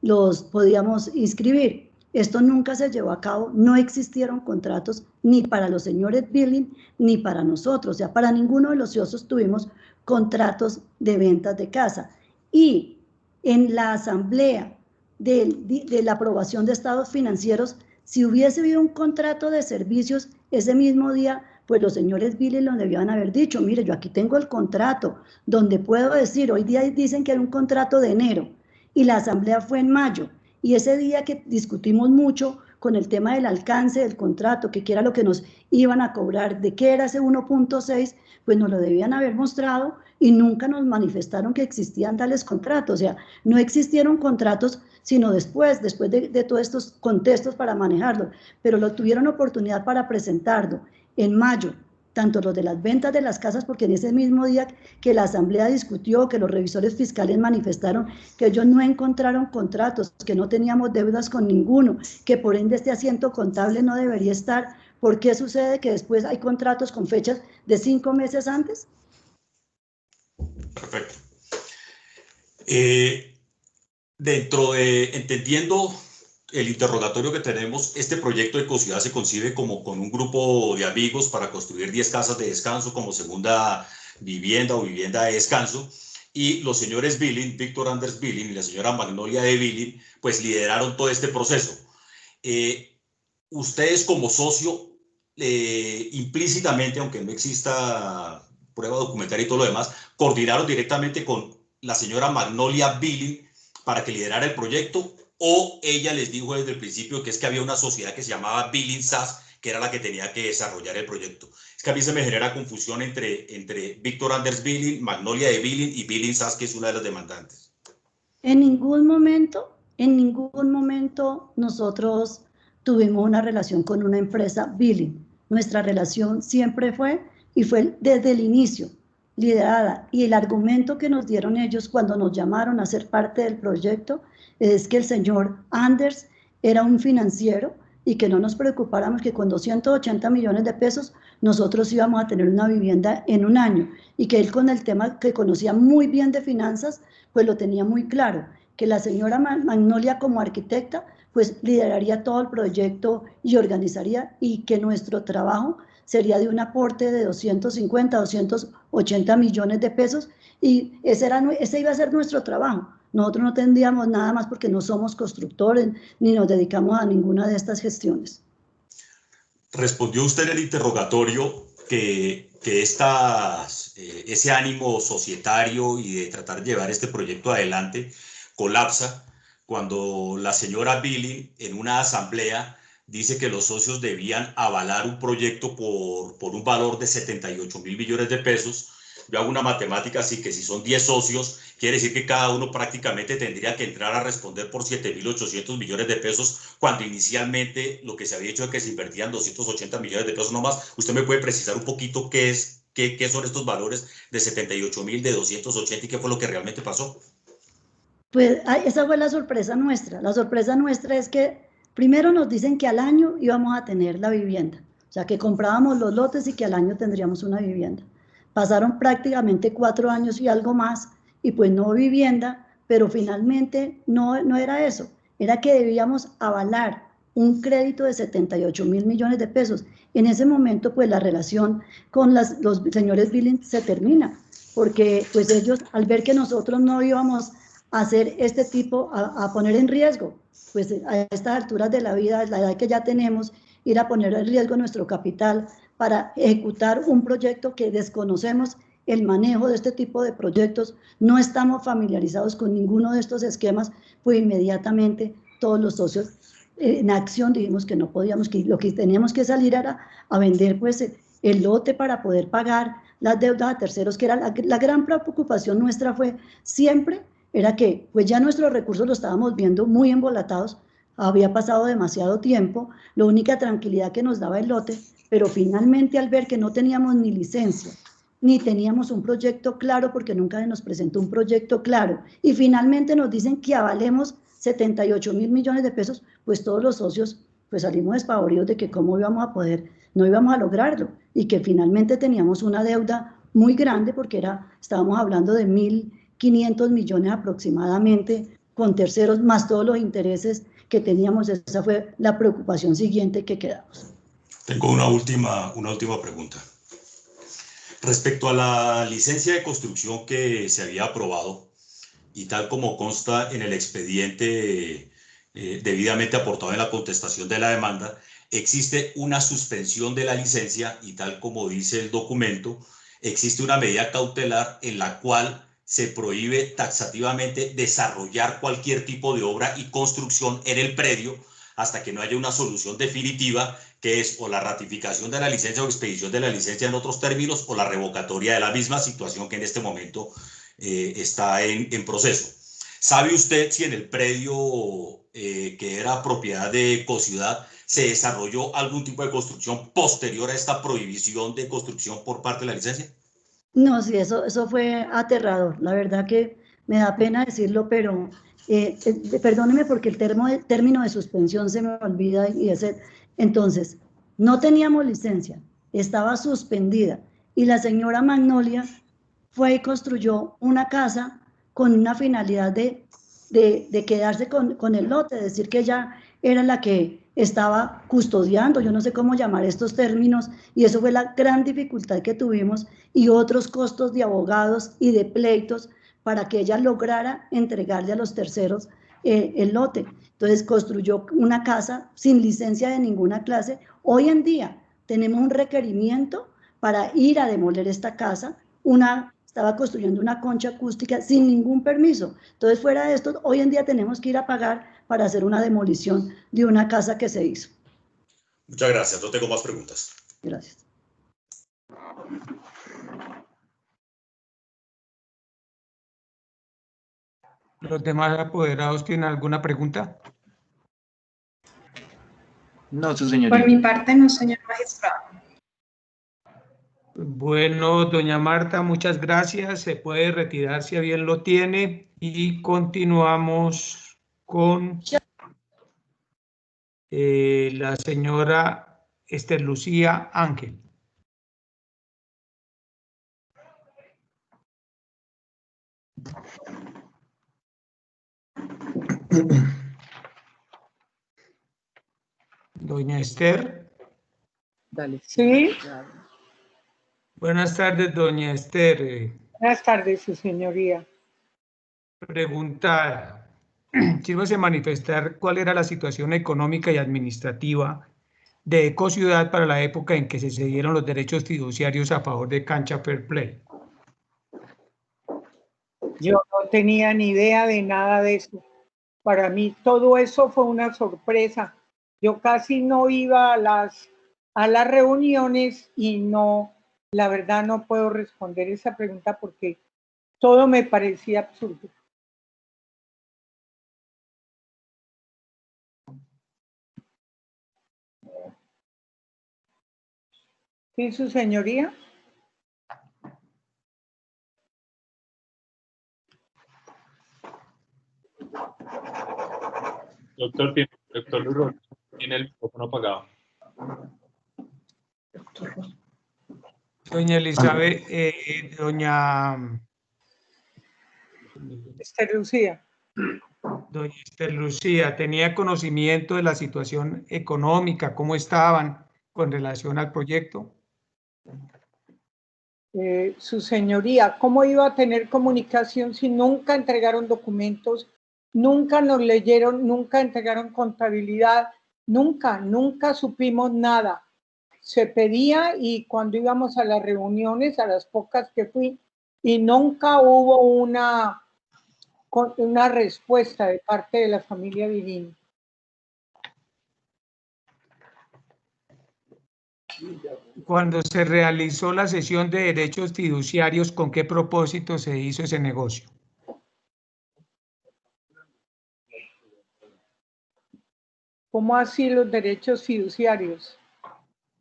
los podíamos inscribir. Esto nunca se llevó a cabo, no existieron contratos ni para los señores Billing ni para nosotros, o sea, para ninguno de los socios tuvimos contratos de ventas de casa. Y en la asamblea de la aprobación de estados financieros, si hubiese habido un contrato de servicios ese mismo día, pues los señores Billing lo debían haber dicho, mire, yo aquí tengo el contrato, donde puedo decir, hoy día dicen que era un contrato de enero, y la asamblea fue en mayo, y ese día que discutimos mucho con el tema del alcance del contrato, que qué era lo que nos iban a cobrar, de qué era ese 1.6, pues nos lo debían haber mostrado y nunca nos manifestaron que existían tales contratos. O sea, no existieron contratos sino después de todos estos contextos para manejarlo, pero lo tuvieron oportunidad para presentarlo en mayo, tanto los de las ventas de las casas, porque en ese mismo día que la asamblea discutió, que los revisores fiscales manifestaron que ellos no encontraron contratos, que no teníamos deudas con ninguno, que por ende este asiento contable no debería estar. ¿Por qué sucede que después hay contratos con fechas de 5 meses antes? Perfecto. Entendiendo el interrogatorio que tenemos, este proyecto de Ecociudad se concibe como con un grupo de amigos para construir 10 casas de descanso como segunda vivienda o vivienda de descanso, y los señores Billing, Víctor Anders Billing y la señora Magnolia de Billing, pues lideraron todo este proceso. Ustedes como socio, implícitamente, aunque no exista prueba documentaria y todo lo demás, coordinaron directamente con la señora Magnolia Billing para que liderara el proyecto, o ella les dijo desde el principio que es que había una sociedad que se llamaba Billing SAS, que era la que tenía que desarrollar el proyecto. Es que a mí se me genera confusión entre Víctor Anders Billing, Magnolia de Billing y Billing SAS, que es una de las demandantes. En ningún momento nosotros tuvimos una relación con una empresa Billing. Nuestra relación siempre fue, y fue desde el inicio, liderada, y el argumento que nos dieron ellos cuando nos llamaron a ser parte del proyecto es que el señor Anders era un financiero y que no nos preocupáramos que con 280 millones de pesos nosotros íbamos a tener una vivienda en un año, y que él, con el tema que conocía muy bien de finanzas, pues lo tenía muy claro, que la señora Magnolia como arquitecta pues lideraría todo el proyecto y organizaría, y que nuestro trabajo sería de un aporte de 250, 280 millones de pesos, y ese iba a ser nuestro trabajo. Nosotros no tendríamos nada más porque no somos constructores ni nos dedicamos a ninguna de estas gestiones. Respondió usted en el interrogatorio que ese ánimo societario y de tratar de llevar este proyecto adelante colapsa cuando la señora Billing en una asamblea dice que los socios debían avalar un proyecto por un valor de 78.000 millones de pesos. Yo hago una matemática así, que si son 10 socios, quiere decir que cada uno prácticamente tendría que entrar a responder por 7.800 millones de pesos, cuando inicialmente lo que se había hecho es que se invertían 280 millones de pesos nomás. ¿Usted me puede precisar un poquito qué son estos valores de 78.000, de 280 y qué fue lo que realmente pasó? Pues esa fue la sorpresa nuestra. La sorpresa nuestra es que primero nos dicen que al año íbamos a tener la vivienda, o sea, que comprábamos los lotes y que al año tendríamos una vivienda. Pasaron prácticamente 4 años y algo más, y pues no vivienda, pero finalmente no era eso, era que debíamos avalar un crédito de 78.000 millones de pesos. En ese momento, pues la relación con los señores Billing se termina, porque pues ellos, al ver que nosotros no íbamos a hacer este tipo, a poner en riesgo, pues a estas alturas de la vida, la edad que ya tenemos, ir a poner en riesgo nuestro capital para ejecutar un proyecto que desconocemos el manejo de este tipo de proyectos, no estamos familiarizados con ninguno de estos esquemas, pues inmediatamente todos los socios en acción dijimos que no podíamos, que lo que teníamos que salir era a vender pues el lote para poder pagar las deudas a terceros, que era la gran preocupación nuestra fue siempre, era que pues ya nuestros recursos los estábamos viendo muy embolatados, había pasado demasiado tiempo, la única tranquilidad que nos daba el lote, pero finalmente al ver que no teníamos ni licencia, ni teníamos un proyecto claro porque nunca nos presentó un proyecto claro. Y finalmente nos dicen que avalemos 78.000 millones de pesos, pues todos los socios pues salimos despavoridos de que cómo íbamos a poder, no íbamos a lograrlo y que finalmente teníamos una deuda muy grande porque estábamos hablando de 1.500 millones aproximadamente con terceros más todos los intereses que teníamos. Esa fue la preocupación siguiente que quedamos. Tengo una última pregunta. Respecto a la licencia de construcción que se había aprobado y tal como consta en el expediente debidamente aportado en la contestación de la demanda, existe una suspensión de la licencia y tal como dice el documento, existe una medida cautelar en la cual se prohíbe taxativamente desarrollar cualquier tipo de obra y construcción en el predio hasta que no haya una solución definitiva, que es o la ratificación de la licencia o expedición de la licencia en otros términos o la revocatoria de la misma, situación que en este momento está en proceso. ¿Sabe usted si en el predio que era propiedad de Ecociudad se desarrolló algún tipo de construcción posterior a esta prohibición de construcción por parte de la licencia? No, sí, eso fue aterrador. La verdad que me da pena decirlo, pero perdóneme porque el término de suspensión se me olvida. Entonces, no teníamos licencia, estaba suspendida y la señora Magnolia fue y construyó una casa con una finalidad de quedarse con el lote, es decir, que ella era la que estaba custodiando, yo no sé cómo llamar estos términos, y eso fue la gran dificultad que tuvimos y otros costos de abogados y de pleitos para que ella lograra entregarle a los terceros el lote. Entonces construyó una casa sin licencia de ninguna clase. Hoy en día tenemos un requerimiento para ir a demoler esta casa, estaba construyendo una concha acústica sin ningún permiso. Entonces, fuera de esto, hoy en día tenemos que ir a pagar para hacer una demolición de una casa que se hizo. Muchas gracias, no tengo más preguntas. Gracias. ¿Los demás apoderados tienen alguna pregunta? No, su señoría. Por mi parte, no, señor magistrado. Bueno, doña Marta, muchas gracias. Se puede retirar si a bien lo tiene y continuamos con la señora Esther Lucía Ángel. Doña Esther. Dale. Sí. Buenas tardes, doña Esther. Buenas tardes, su señoría. Pregunta, sírvase manifestar cuál era la situación económica y administrativa de Ecociudad para la época en que se cedieron los derechos fiduciarios a favor de Cancha Fair Play. Yo no tenía ni idea de nada de eso. Para mí todo eso fue una sorpresa. Yo casi no iba a las reuniones y no, la verdad no puedo responder esa pregunta porque todo me parecía absurdo. ¿Sí, su señoría? Doctor Luis tiene el micrófono apagado. Doña Elizabeth, doña Esther Lucía. Doña Esther Lucía, ¿tenía conocimiento de la situación económica? ¿Cómo estaban con relación al proyecto? Su señoría, ¿cómo iba a tener comunicación si nunca entregaron documentos, nunca nos leyeron, nunca entregaron contabilidad, nunca supimos nada? Se pedía y cuando íbamos a las reuniones, a las pocas que fui, y nunca hubo una respuesta de parte de la familia Vivini. Cuando se realizó la cesión de derechos fiduciarios, ¿con qué propósito se hizo ese negocio? ¿Cómo así los derechos fiduciarios?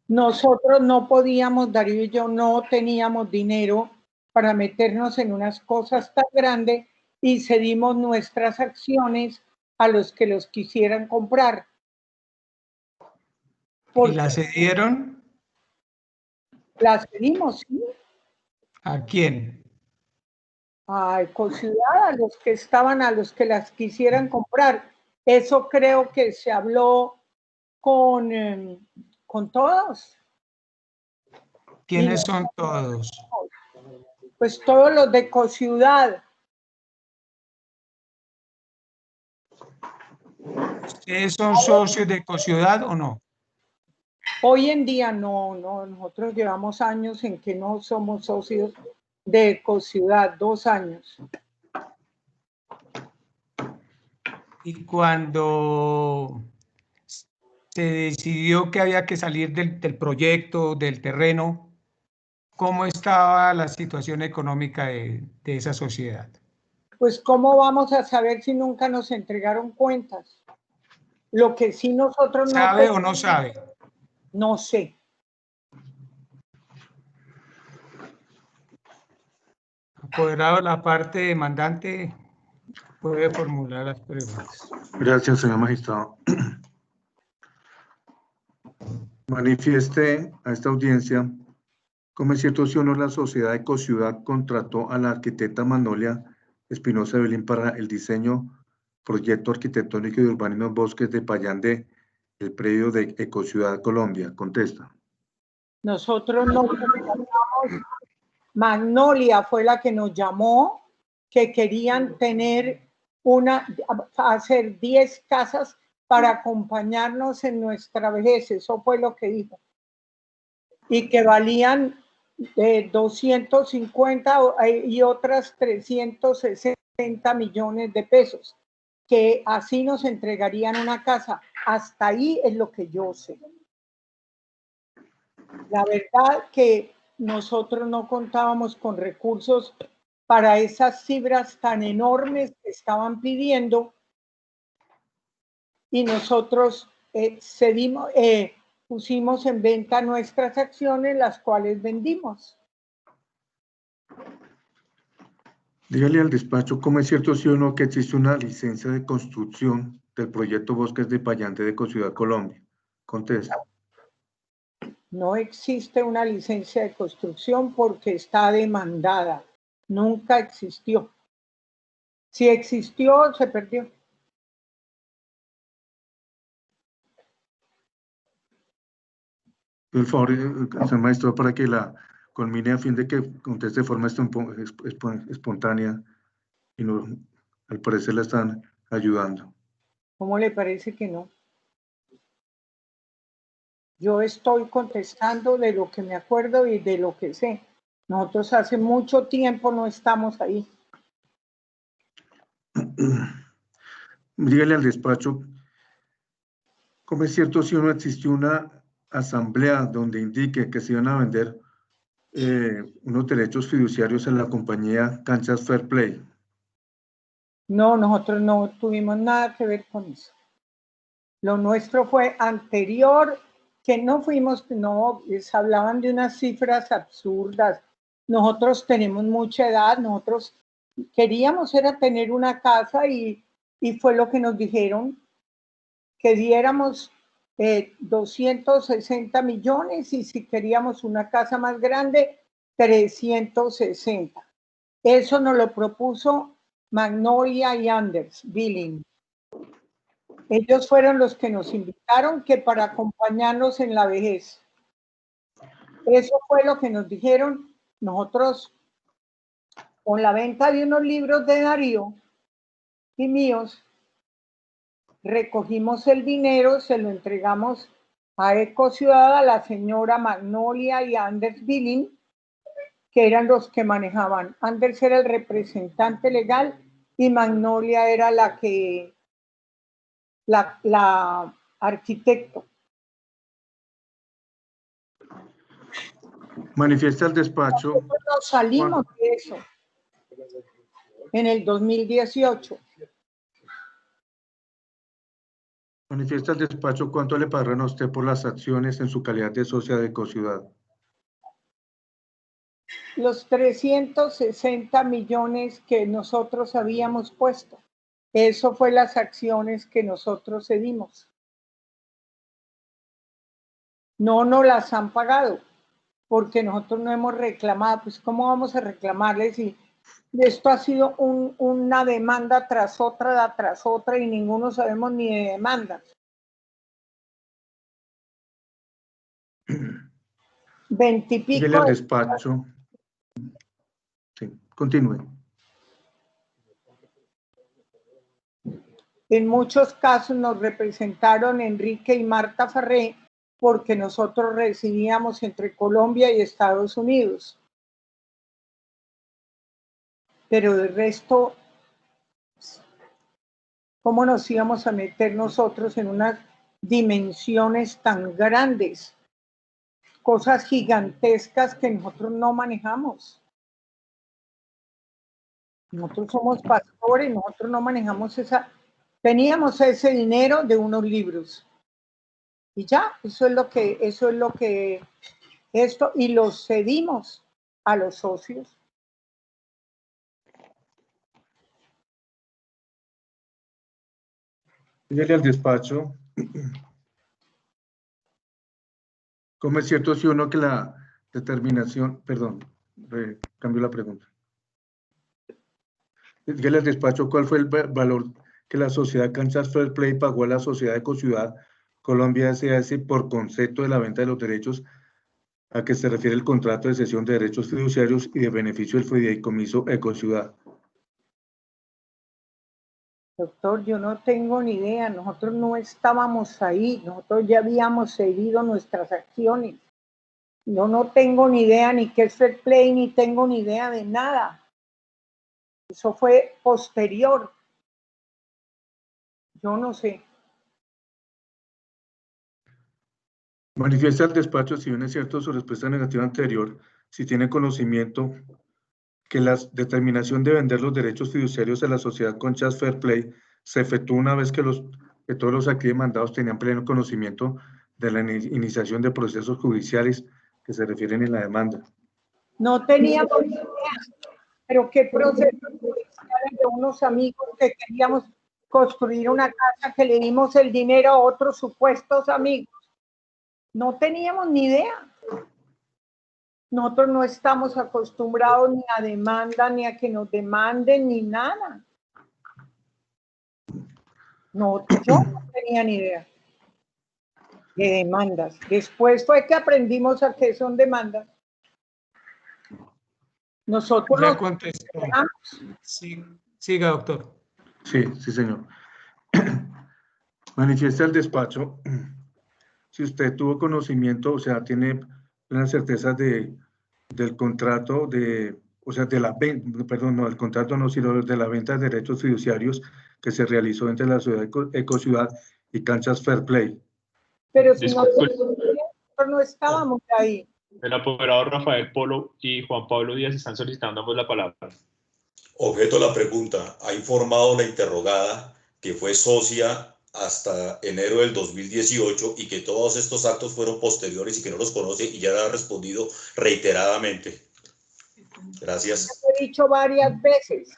Nosotros no podíamos, Darío y yo no teníamos dinero para meternos en unas cosas tan grandes y cedimos nuestras acciones a los que los quisieran comprar. ¿Y las cedieron? Las cedimos, sí. ¿A quién? A Ecociudad, a los que estaban, a los que las quisieran comprar. Eso creo que se habló con todos. ¿Quiénes son todos? Pues todos los de Ecociudad. ¿Ustedes son socios de Ecociudad o no? Hoy en día no, nosotros llevamos años en que no somos socios de Ecociudad, 2 años. Y cuando se decidió que había que salir del proyecto, del terreno, ¿cómo estaba la situación económica de esa sociedad? Pues ¿cómo vamos a saber si nunca nos entregaron cuentas? Lo que sí nosotros no... ¿Sabe o no sabe? No sé. Apoderado de la parte demandante, puede formular las preguntas. Gracias, señor magistrado. Manifieste a esta audiencia cómo es cierto si o no la sociedad Ecociudad contrató a la arquitecta Magnolia Espinosa Belín para el diseño, proyecto arquitectónico y de urbanismo en bosques de Payandé, el predio de Ecociudad Colombia. Contesta. Nosotros no contratamos. Magnolia fue la que nos llamó, que querían tener hacer 10 casas para acompañarnos en nuestra vejez. Eso fue lo que dijo. Y que valían 250 y otras 360 millones de pesos. Que así nos entregarían una casa. Hasta ahí es lo que yo sé. La verdad que nosotros no contábamos con recursos para esas cifras tan enormes que estaban pidiendo y nosotros pusimos en venta nuestras acciones, las cuales vendimos. Dígale al despacho cómo es cierto sí o no que existe una licencia de construcción del proyecto Bosques de Payandé de Ecociudad Colombia. Contesta. No existe una licencia de construcción porque está demandada. Nunca existió. Si existió, se perdió. Por favor, señor maestro, para que la culmine a fin de que conteste de forma espontánea y no, al parecer la están ayudando. ¿Cómo le parece que no? Yo estoy contestando de lo que me acuerdo y de lo que sé. Nosotros hace mucho tiempo no estamos ahí. Dígale al despacho, ¿cómo es cierto si no existió una asamblea donde indique que se iban a vender unos derechos fiduciarios a la compañía Canchas Fair Play? No, nosotros no tuvimos nada que ver con eso. Lo nuestro fue anterior, que no fuimos, no, les hablaban de unas cifras absurdas. Nosotros tenemos mucha edad, nosotros queríamos era tener una casa y fue lo que nos dijeron, que diéramos 260 millones y si queríamos una casa más grande, 360. Eso nos lo propuso Magnolia y Anders Billing. Ellos fueron los que nos invitaron que para acompañarnos en la vejez. Eso fue lo que nos dijeron. Nosotros, con la venta de unos libros de Darío y míos, recogimos el dinero, se lo entregamos a Ecociudad, a la señora Magnolia y Anders Billing, que eran los que manejaban. Anders era el representante legal y Magnolia era la arquitecto. Manifiesta el despacho. Nosotros salimos de eso en el 2018. Manifiesta el despacho cuánto le pagaron a usted por las acciones en su calidad de socia de Ecociudad. Los 360 millones que nosotros habíamos puesto. Eso fue las acciones que nosotros cedimos. No nos las han pagado, porque nosotros no hemos reclamado. Pues, ¿cómo vamos a reclamarles si esto ha sido una demanda tras otra y ninguno sabemos ni de demandas? 20 y pico. Dígale al despacho. Sí, continúe. En muchos casos nos representaron Enrique y Marta Farré porque nosotros residíamos entre Colombia y Estados Unidos. Pero del resto, ¿cómo nos íbamos a meter nosotros en unas dimensiones tan grandes? Cosas gigantescas que nosotros no manejamos. Nosotros somos pastores, nosotros no manejamos esa... Teníamos ese dinero de unos libros. Y ya, eso es lo que esto, y lo cedimos a los socios. Dígale al despacho. ¿Cómo es cierto si uno que la determinación, perdón, cambió la pregunta? Dígale al despacho cuál fue el valor que la sociedad Canchas Fair Play pagó a la sociedad Ecociudad Colombia S.A.S. por concepto de la venta de los derechos a que se refiere el contrato de cesión de derechos fiduciarios y de beneficio del fideicomiso Ecociudad. Doctor, yo no tengo ni idea, nosotros no estábamos ahí, nosotros ya habíamos cedido nuestras acciones. Yo no tengo ni idea ni qué es Fair Play, ni tengo ni idea de nada. Eso fue posterior. Yo no sé. Manifiesta al despacho, si bien es cierto su respuesta negativa anterior, si tiene conocimiento que la determinación de vender los derechos fiduciarios a la sociedad Conchas Fair Play se efectuó una vez que todos los aquí demandados tenían pleno conocimiento de la iniciación de procesos judiciales que se refieren en la demanda. No teníamos idea, pero qué procesos judiciales de unos amigos que queríamos construir una casa, que le dimos el dinero a otros supuestos amigos. No teníamos ni idea. Nosotros no estamos acostumbrados ni a demanda, ni a que nos demanden, ni nada. No, yo no tenía ni idea de demandas. Después fue que aprendimos a qué son demandas. Nosotros Ya nos contestó. Sí, siga, doctor. Sí, sí, señor. Manifiesta el despacho si usted tuvo conocimiento, o sea, tiene plena certeza del contrato o sea, de la venta, perdón, no, el contrato no, sino de la venta de derechos fiduciarios que se realizó entre la ciudad Ecociudad y Canchas Fair Play. Pero si nosotros no estábamos ahí. El apoderado Rafael Polo y Juan Pablo Díaz están solicitando ambos la palabra. Objeto de la pregunta. Ha informado la interrogada que fue socia hasta enero del 2018 y que todos estos actos fueron posteriores y que no los conoce, y ya ha respondido reiteradamente. Gracias. Lo he dicho varias veces.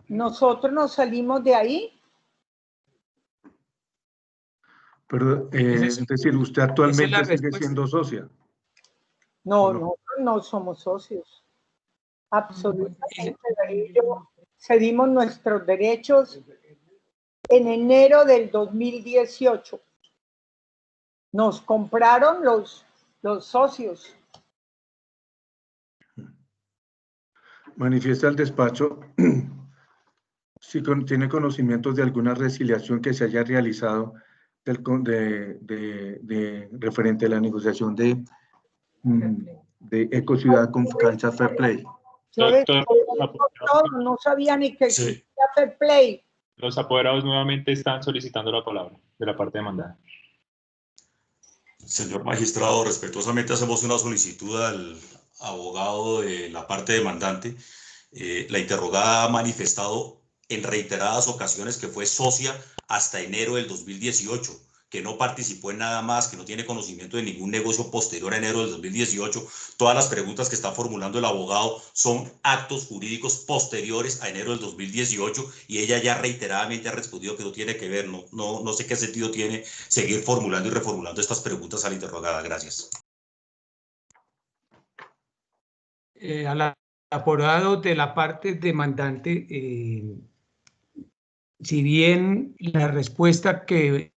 Nosotros nos salimos de ahí. Pero, es decir, usted actualmente sigue siendo socia. No, nosotros no somos socios. Absolutamente. Cedimos nuestros derechos en enero del 2018. Nos compraron los socios. Manifiesta el despacho si tiene conocimientos de alguna resiliación que se haya realizado referente a la negociación de Ecociudad con Canchas Fair Play. Yo no sabía ni que existía Fair Play. Los apoderados nuevamente están solicitando la palabra de la parte demandada. Señor magistrado, respetuosamente hacemos una solicitud al abogado de la parte demandante. La interrogada ha manifestado en reiteradas ocasiones que fue socia hasta enero del 2018, que no participó en nada más, que no tiene conocimiento de ningún negocio posterior a enero del 2018. Todas las preguntas que está formulando el abogado son actos jurídicos posteriores a enero del 2018 y ella ya reiteradamente ha respondido que no tiene que ver. No sé qué sentido tiene seguir formulando y reformulando estas preguntas a la interrogada. Gracias. Al abogado de la parte demandante, si bien la respuesta que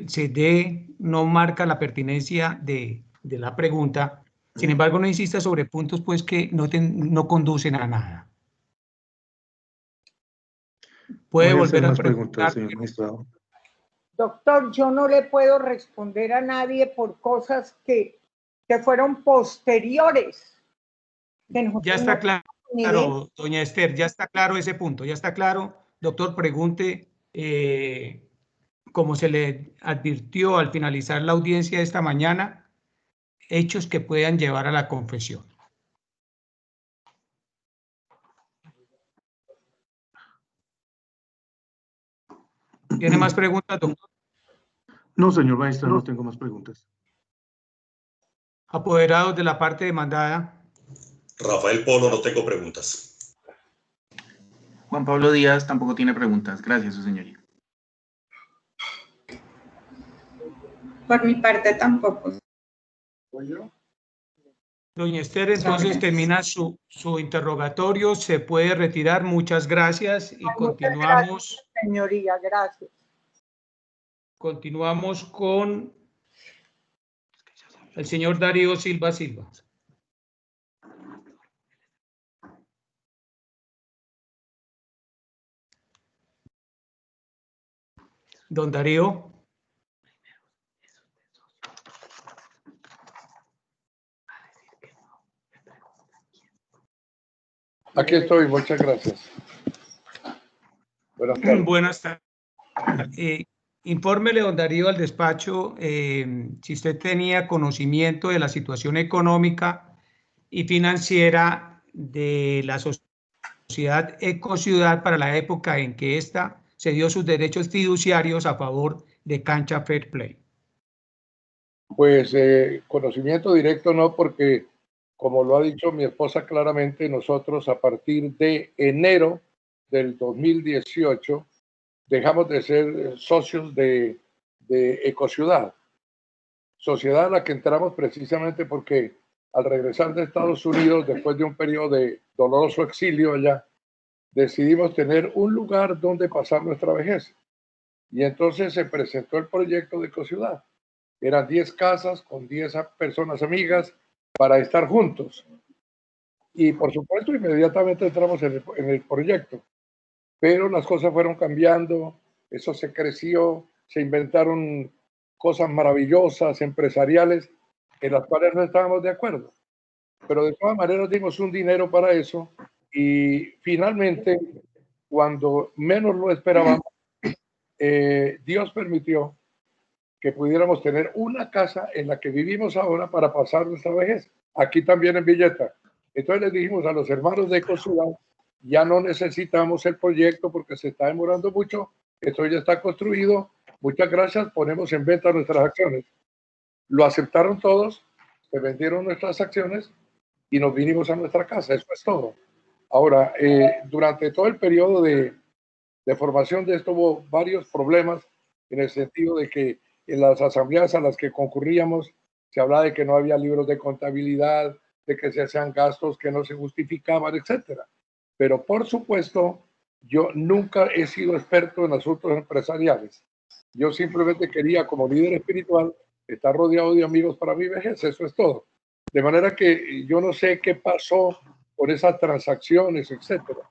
se dé no marca la pertinencia de la pregunta, sin embargo no insista sobre puntos pues que no conducen a nada. Puede volver a preguntar. Señor magistrado. Doctor, yo no le puedo responder a nadie por cosas que fueron posteriores. Ya está claro, doña Esther, ya está claro ese punto, ya está claro. Doctor, pregunte, como se le advirtió al finalizar la audiencia de esta mañana, hechos que puedan llevar a la confesión. ¿Tiene más preguntas, doctor? No, señor magistrado, no tengo más preguntas. Apoderados de la parte demandada. Rafael Polo, no tengo preguntas. Juan Pablo Díaz tampoco tiene preguntas. Gracias, su señoría. Por mi parte tampoco. Doña Esther, entonces termina su interrogatorio, se puede retirar. Muchas gracias y continuamos. Gracias, señoría, gracias. Continuamos con el señor Darío Silva. Don Darío. Aquí estoy, muchas gracias. Buenas tardes. Buenas tardes. Infórmele, don Darío, al despacho si usted tenía conocimiento de la situación económica y financiera de la sociedad Ecociudad para la época en que ésta cedió sus derechos fiduciarios a favor de Cancha Fair Play. Pues conocimiento directo no, porque como lo ha dicho mi esposa claramente, nosotros a partir de enero del 2018 dejamos de ser socios de Ecociudad, sociedad a la que entramos precisamente porque al regresar de Estados Unidos, después de un periodo de doloroso exilio allá, decidimos tener un lugar donde pasar nuestra vejez. Y entonces se presentó el proyecto de Ecociudad. Eran 10 casas con 10 personas amigas para estar juntos. Y por supuesto, inmediatamente entramos en el proyecto. Pero las cosas fueron cambiando, eso se creció, se inventaron cosas maravillosas, empresariales, en las cuales no estábamos de acuerdo. Pero de todas maneras dimos un dinero para eso y finalmente, cuando menos lo esperábamos, Dios permitió que pudiéramos tener una casa en la que vivimos ahora para pasar nuestra vejez, aquí también en Villeta. Entonces les dijimos a los hermanos de Ecociudad, ya no necesitamos el proyecto porque se está demorando mucho, esto ya está construido, muchas gracias, ponemos en venta nuestras acciones. Lo aceptaron todos, se vendieron nuestras acciones y nos vinimos a nuestra casa, eso es todo. Ahora, durante todo el periodo de formación de esto hubo varios problemas en el sentido de que en las asambleas a las que concurríamos se hablaba de que no había libros de contabilidad, de que se hacían gastos que no se justificaban, etcétera. Pero por supuesto, yo nunca he sido experto en asuntos empresariales. Yo simplemente quería, como líder espiritual, estar rodeado de amigos para mi vejez, eso es todo. De manera que yo no sé qué pasó por esas transacciones, etcétera.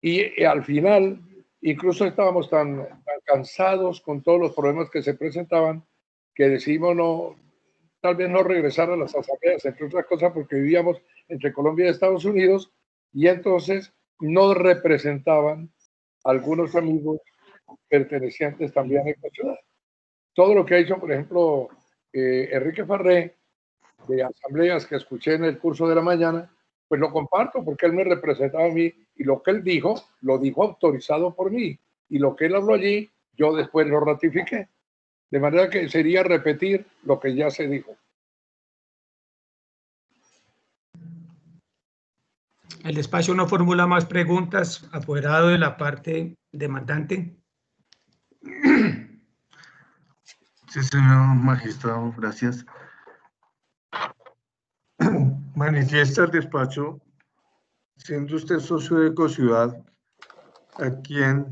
Y al final, incluso estábamos tan cansados con todos los problemas que se presentaban que decidimos tal vez no regresar a las asambleas, entre otras cosas porque vivíamos entre Colombia y Estados Unidos y entonces nos representaban algunos amigos pertenecientes también a Ecociudad. Todo lo que ha hecho, por ejemplo, Enrique Farré, de asambleas que escuché en el curso de la mañana, pues lo comparto porque él me representaba a mí y lo que él dijo, lo dijo autorizado por mí y lo que él habló allí, yo después lo ratifiqué. De manera que sería repetir lo que ya se dijo. El despacho no formula más preguntas, apoderado de la parte demandante. Sí, señor magistrado, gracias. Manifiesta el despacho, siendo usted socio de Ecociudad, ¿a quién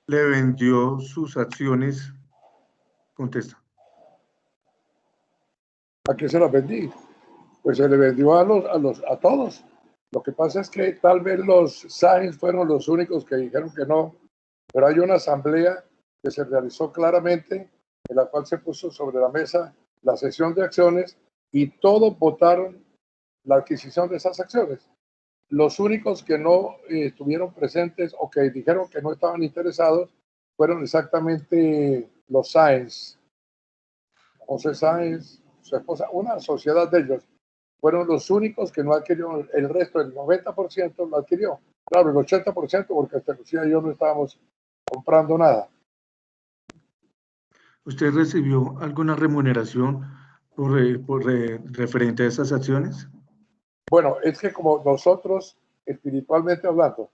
le vendió sus acciones? Contesta. ¿A quién se las vendí? Pues se le vendió a todos. Lo que pasa es que tal vez los Sáenz fueron los únicos que dijeron que no, pero hay una asamblea que se realizó claramente, en la cual se puso sobre la mesa la cesión de acciones y todos votaron la adquisición de esas acciones. Los únicos que no estuvieron presentes o que dijeron que no estaban interesados fueron exactamente los Sáenz. José Sáenz, su esposa, una sociedad de ellos, fueron los únicos que no adquirieron, el resto, el 90% lo adquirió. Claro, el 80% porque hasta Lucía y yo no estábamos comprando nada. ¿Usted recibió alguna remuneración referente a esas acciones? Bueno, es que como nosotros, espiritualmente hablando,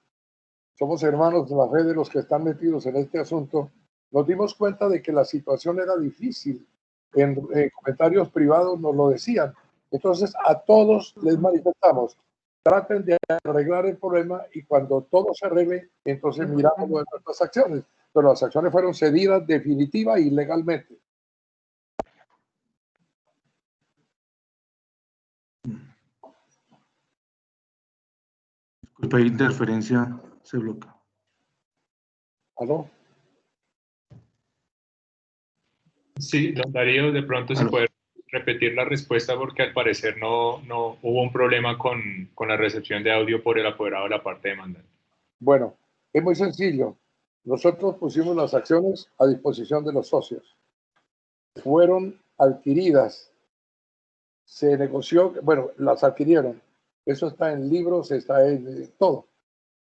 somos hermanos de la fe de los que están metidos en este asunto, nos dimos cuenta de que la situación era difícil. En comentarios privados nos lo decían. Entonces a todos les manifestamos, traten de arreglar el problema y cuando todo se arregle, entonces miramos lo de nuestras acciones. Pero las acciones fueron cedidas definitiva y legalmente. Disculpe, hay interferencia, se bloquea. ¿Aló? Sí, don Darío, de pronto si puede repetir la respuesta porque al parecer no hubo un problema con la recepción de audio por el apoderado de la parte demandante. Bueno, es muy sencillo. Nosotros pusimos las acciones a disposición de los socios. Fueron adquiridas. Se negoció, bueno, las adquirieron. Eso está en libros, está en todo.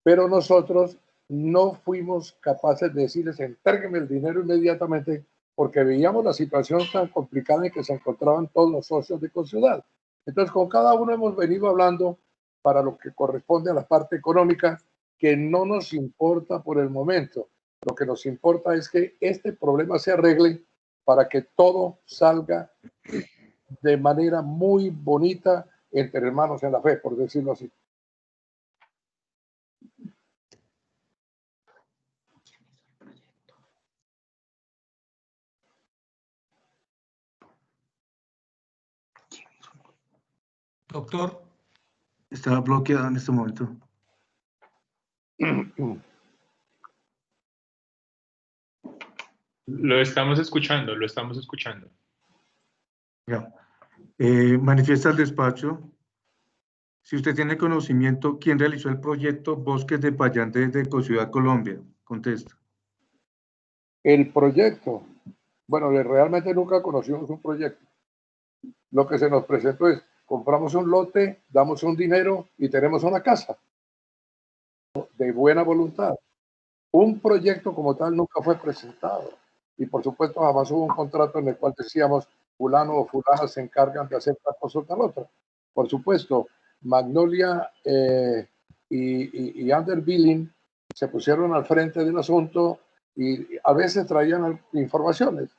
Pero nosotros no fuimos capaces de decirles, entérguenme el dinero inmediatamente, porque veíamos la situación tan complicada en que se encontraban todos los socios de Ecociudad. Entonces, con cada uno hemos venido hablando para lo que corresponde a la parte económica, que no nos importa por el momento. Lo que nos importa es que este problema se arregle para que todo salga de manera muy bonita entre hermanos en la fe, por decirlo así. Doctor. Está bloqueado en este momento. Lo estamos escuchando, lo estamos escuchando. Ya. Manifiesta el despacho. Si usted tiene conocimiento, ¿quién realizó el proyecto Bosques de Payán desde Ecociudad, Colombia? Contesta. El proyecto, bueno, realmente nunca conocimos un proyecto. Lo que se nos presentó es, compramos un lote, damos un dinero y tenemos una casa. De buena voluntad. Un proyecto como tal nunca fue presentado. Y por supuesto jamás hubo un contrato en el cual decíamos, fulano o fulana se encargan de hacer una cosa o tal otra. Por supuesto, Magnolia y Anders Billing se pusieron al frente del asunto y a veces traían informaciones,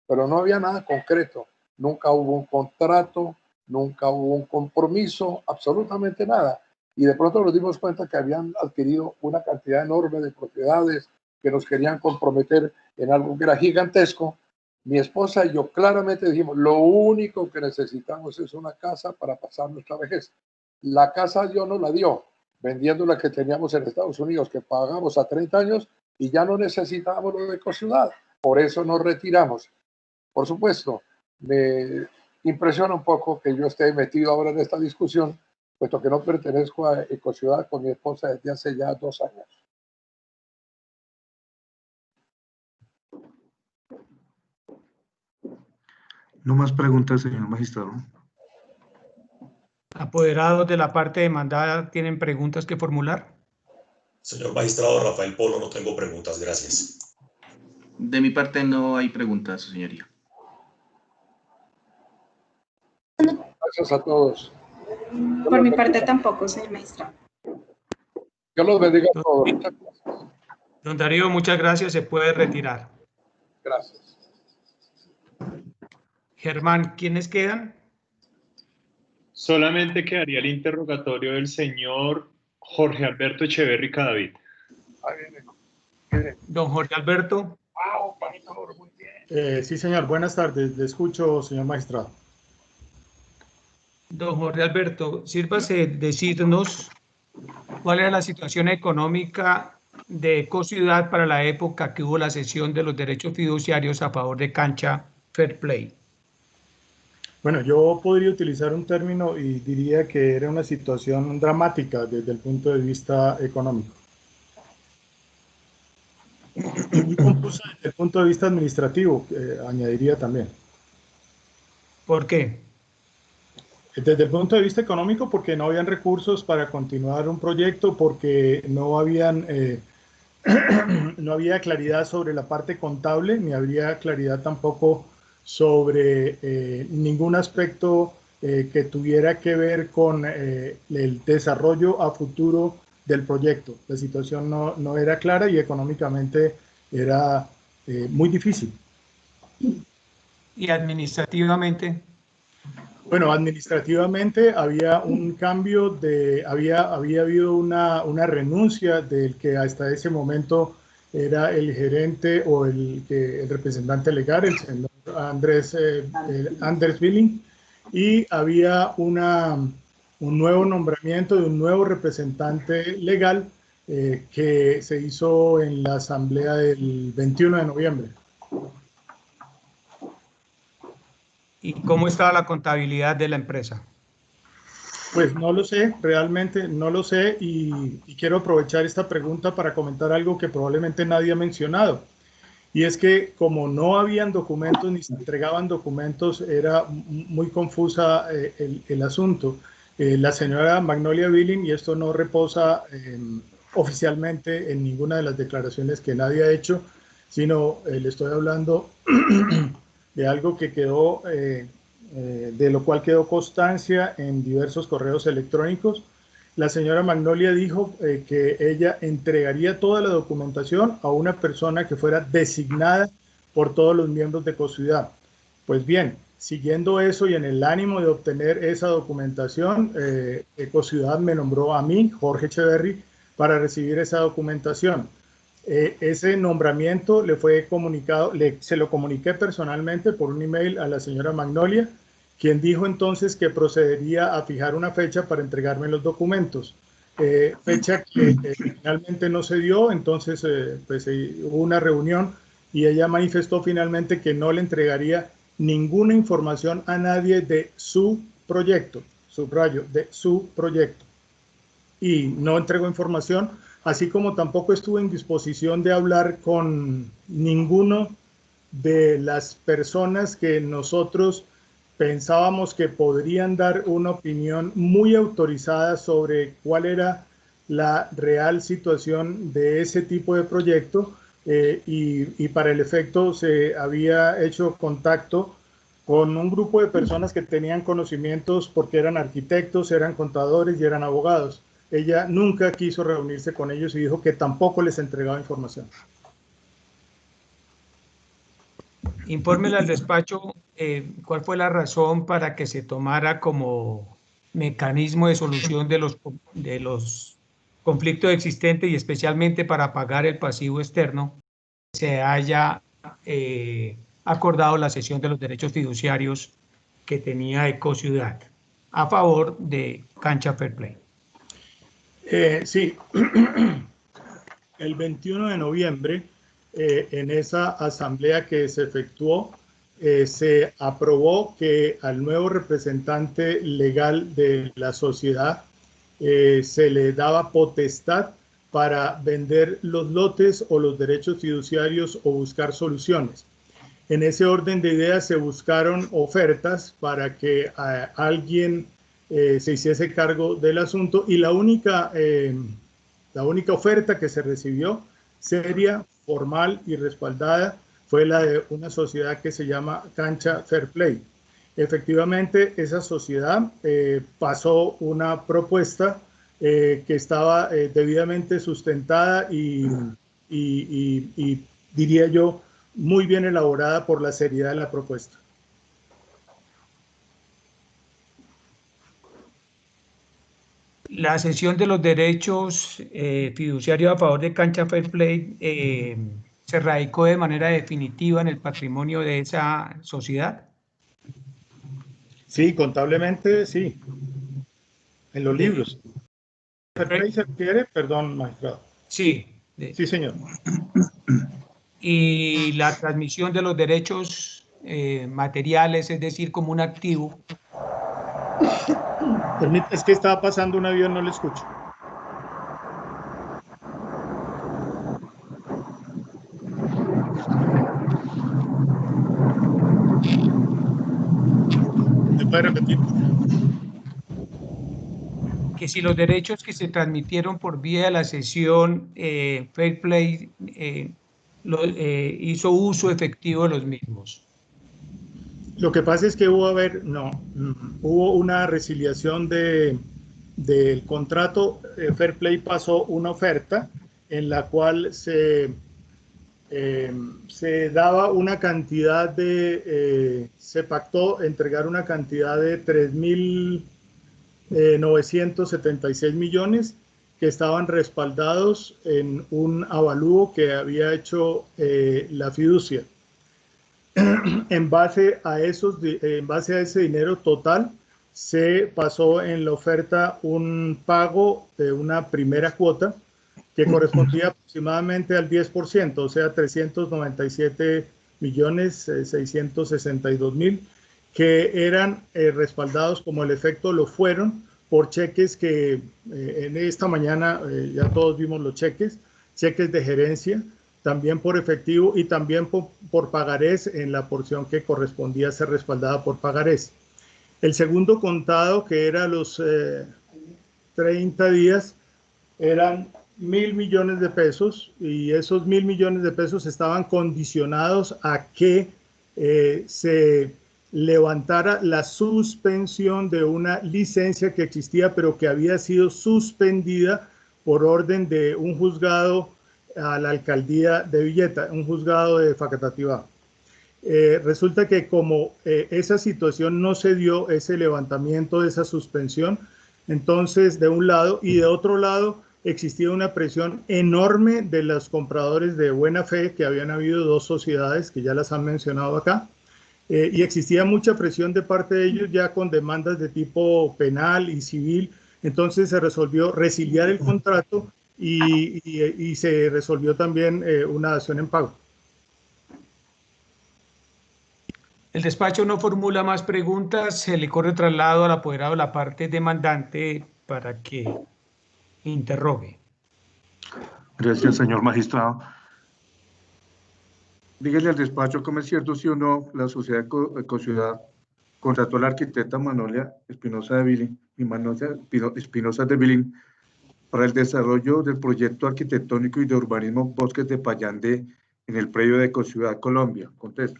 pero no había nada concreto. Nunca hubo un contrato, nunca hubo un compromiso, absolutamente nada. Y de pronto nos dimos cuenta que habían adquirido una cantidad enorme de propiedades, que nos querían comprometer en algo que era gigantesco. Mi esposa y yo claramente dijimos, lo único que necesitamos es una casa para pasar nuestra vejez. La casa Dios nos la dio, vendiendo la que teníamos en Estados Unidos, que pagamos a 30 años y ya no necesitábamos lo de Ecociudad. Por eso nos retiramos. Por supuesto, me impresiona un poco que yo esté metido ahora en esta discusión, puesto que no pertenezco a Ecociudad con mi esposa desde hace ya 2 años. No más preguntas, señor magistrado. Apoderados de la parte demandada, ¿tienen preguntas que formular? Señor magistrado Rafael Polo, no tengo preguntas, gracias. De mi parte no hay preguntas, su señoría. Gracias a todos. Por mi parte tampoco, señor magistrado. Dios los bendiga a todos. Muchas gracias. Don Darío, muchas gracias. Se puede retirar. Gracias. Germán, ¿quiénes quedan? Solamente quedaría el interrogatorio del señor Jorge Alberto Echeverri Cadavid. Ahí viene. Don Jorge Alberto. Wow, pastor, muy bien. Sí, señor. Buenas tardes. Le escucho, señor magistrado. Don Jorge Alberto, sírvase decirnos cuál era la situación económica de Ecociudad para la época que hubo la cesión de los derechos fiduciarios a favor de Cancha Fair Play. Bueno, yo podría utilizar un término y diría que era una situación dramática desde el punto de vista económico. Y muy confusa desde el punto de vista administrativo, añadiría también. ¿Por qué? Desde el punto de vista económico, porque no habían recursos para continuar un proyecto, porque no había claridad sobre la parte contable, ni habría claridad tampoco sobre ningún aspecto que tuviera que ver con el desarrollo a futuro del proyecto. La situación no era clara y económicamente era muy difícil. ¿Y administrativamente? Bueno, administrativamente había un cambio había habido una renuncia del que hasta ese momento era el gerente o el representante legal, el señor Anders Billing, y había un nuevo nombramiento de un nuevo representante legal que se hizo en la asamblea del 21 de noviembre. ¿Y cómo estaba la contabilidad de la empresa? Pues no lo sé, realmente no lo sé y quiero aprovechar esta pregunta para comentar algo que probablemente nadie ha mencionado. Y es que como no habían documentos ni se entregaban documentos, era muy confusa el asunto. La señora Magnolia Billing, y esto no reposa oficialmente en ninguna de las declaraciones que nadie ha hecho, sino le estoy hablando de algo que quedó, de lo cual quedó constancia en diversos correos electrónicos. La señora Magnolia dijo que ella entregaría toda la documentación a una persona que fuera designada por todos los miembros de Ecociudad. Pues bien, siguiendo eso y en el ánimo de obtener esa documentación, Ecociudad me nombró a mí, Jorge Echeverri, para recibir esa documentación. Ese nombramiento le fue comunicado, se lo comuniqué personalmente por un email a la señora Magnolia, quien dijo entonces que procedería a fijar una fecha para entregarme los documentos. Fecha que finalmente no se dio, entonces pues, hubo una reunión y ella manifestó finalmente que no le entregaría ninguna información a nadie de su proyecto, subrayo, de su proyecto. Y no entregó información, así como tampoco estuvo en disposición de hablar con ninguno de las personas que nosotros pensábamos que podrían dar una opinión muy autorizada sobre cuál era la real situación de ese tipo de proyecto y para el efecto se había hecho contacto con un grupo de personas que tenían conocimientos porque eran arquitectos, eran contadores y eran abogados. Ella nunca quiso reunirse con ellos y dijo que tampoco les entregaba información. Infórmele al despacho cuál fue la razón para que se tomara como mecanismo de solución de los conflictos existentes y especialmente para pagar el pasivo externo, se haya acordado la cesión de los derechos fiduciarios que tenía Ecociudad a favor de Cancha Fair Play. Sí, el 21 de noviembre, en esa asamblea que se efectuó, se aprobó que al nuevo representante legal de la sociedad se le daba potestad para vender los lotes o los derechos fiduciarios o buscar soluciones. En ese orden de ideas se buscaron ofertas para que alguien se hiciese cargo del asunto, y la única oferta que se recibió, seria, formal y respaldada, fue la de una sociedad que se llama Cancha Fair Play. Efectivamente, esa sociedad pasó una propuesta que estaba debidamente sustentada y diría yo, muy bien elaborada por la seriedad de la propuesta. La cesión de los derechos fiduciarios a favor de Cancha Fair Play se radicó de manera definitiva en el patrimonio de esa sociedad. Sí, contablemente sí, en los libros. ¿Fair Play se refiere? Perdón, magistrado. Sí. Sí, señor. Y la transmisión de los derechos materiales, es decir, como un activo. Permítame, es que estaba pasando un avión, no le escucho. ¿Me puede repetir? Que si los derechos que se transmitieron por vía de la cesión Fair Play hizo uso efectivo de los mismos. Lo que pasa es que hubo una resiliación del contrato. Fair Play pasó una oferta en la cual se daba una cantidad se pactó entregar una cantidad de 3.976 millones que estaban respaldados en un avalúo que había hecho la fiducia. En base a ese dinero total, se pasó en la oferta un pago de una primera cuota que correspondía aproximadamente al 10%, o sea, 397.662.000, que eran respaldados, como el efecto lo fueron, por cheques que en esta mañana ya todos vimos los cheques de gerencia, también por efectivo y también por pagarés en la porción que correspondía ser respaldada por pagarés. El segundo contado, que era los 30 días, eran 1.000 millones de pesos, y esos 1.000 millones de pesos estaban condicionados a que se levantara la suspensión de una licencia que existía, pero que había sido suspendida por orden de un juzgado a la alcaldía de Villeta, un juzgado de Facatativá. Resulta que como esa situación no se dio, ese levantamiento de esa suspensión, entonces de un lado, y de otro lado existía una presión enorme de los compradores de buena fe, que habían habido dos sociedades que ya las han mencionado acá, y existía mucha presión de parte de ellos ya con demandas de tipo penal y civil. Entonces se resolvió resiliar el contrato y se resolvió también una dación en pago. El despacho no formula más preguntas, se le corre traslado al apoderado de la parte demandante para que interrogue. Gracias, señor magistrado. Dígale al despacho cómo es cierto, si o no, la sociedad Ecociudad contrató a la arquitecta Manolia Espinosa de Bilín para el desarrollo del proyecto arquitectónico y de urbanismo Bosques de Payandé en el predio de Ecociudad Colombia. Contesto.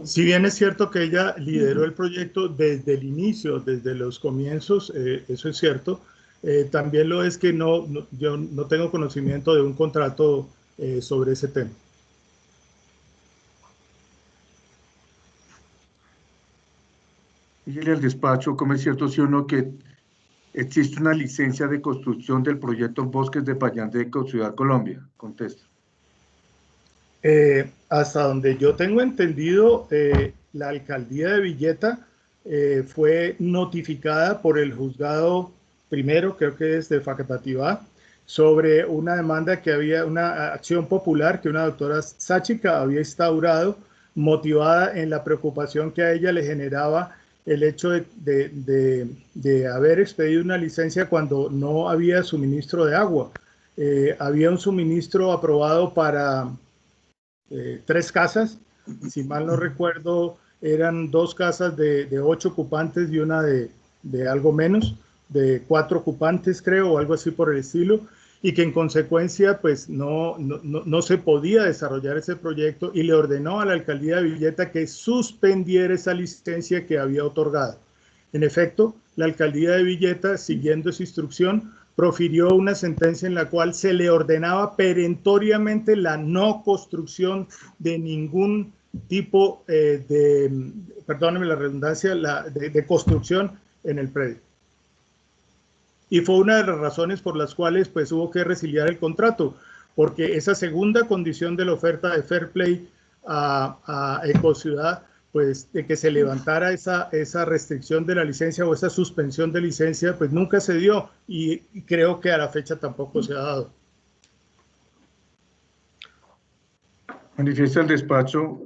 Si bien es cierto que ella lideró el proyecto desde el inicio, desde los comienzos, eso es cierto, también lo es que yo no tengo conocimiento de un contrato sobre ese tema. Dígale al despacho cómo es cierto, sí o no, que existe una licencia de construcción del proyecto Bosques de Payandé de Ecociudad Colombia. Contesto. Hasta donde yo tengo entendido, la alcaldía de Villeta fue notificada por el juzgado primero, creo que es de Facatativá, sobre una demanda que había, una acción popular que una doctora Sáchica había instaurado, motivada en la preocupación que a ella le generaba el hecho de haber expedido una licencia cuando no había suministro de agua. Había un suministro aprobado para 3 casas, si mal no recuerdo, eran 2 casas de 8 ocupantes y una de de algo menos, de 4 ocupantes creo, o algo así por el estilo, y que en consecuencia pues no se podía desarrollar ese proyecto y le ordenó a la alcaldía de Villeta que suspendiera esa licencia que había otorgado. En efecto, la alcaldía de Villeta, siguiendo esa instrucción, profirió una sentencia en la cual se le ordenaba perentoriamente la no construcción de ningún tipo perdónenme la redundancia, de construcción en el predio. Y fue una de las razones por las cuales pues hubo que resiliar el contrato, porque esa segunda condición de la oferta de Fair Play a Ecociudad, pues de que se levantara esa restricción de la licencia o esa suspensión de licencia, pues nunca se dio y creo que a la fecha tampoco se ha dado. Manifiesta el despacho,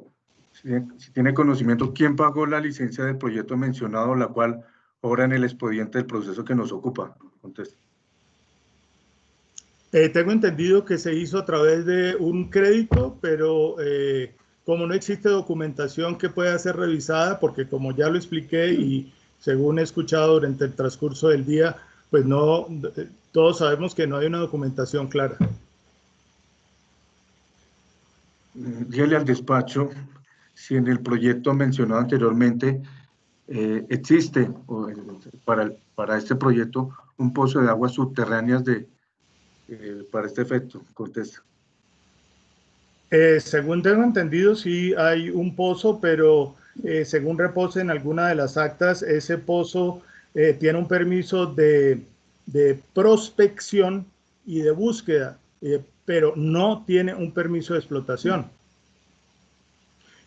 si tiene conocimiento, quién pagó la licencia del proyecto mencionado, la cual obra en el expediente del proceso que nos ocupa. Conteste. Tengo entendido que se hizo a través de un crédito, pero como no existe documentación que pueda ser revisada, porque como ya lo expliqué y según he escuchado durante el transcurso del día, pues no, todos sabemos que no hay una documentación clara. Dígale al despacho si en el proyecto mencionado anteriormente existe para este proyecto un pozo de aguas subterráneas para este efecto. Contesta. Según tengo entendido, sí hay un pozo, pero según repose en alguna de las actas, ese pozo tiene un permiso de prospección y de búsqueda, pero no tiene un permiso de explotación.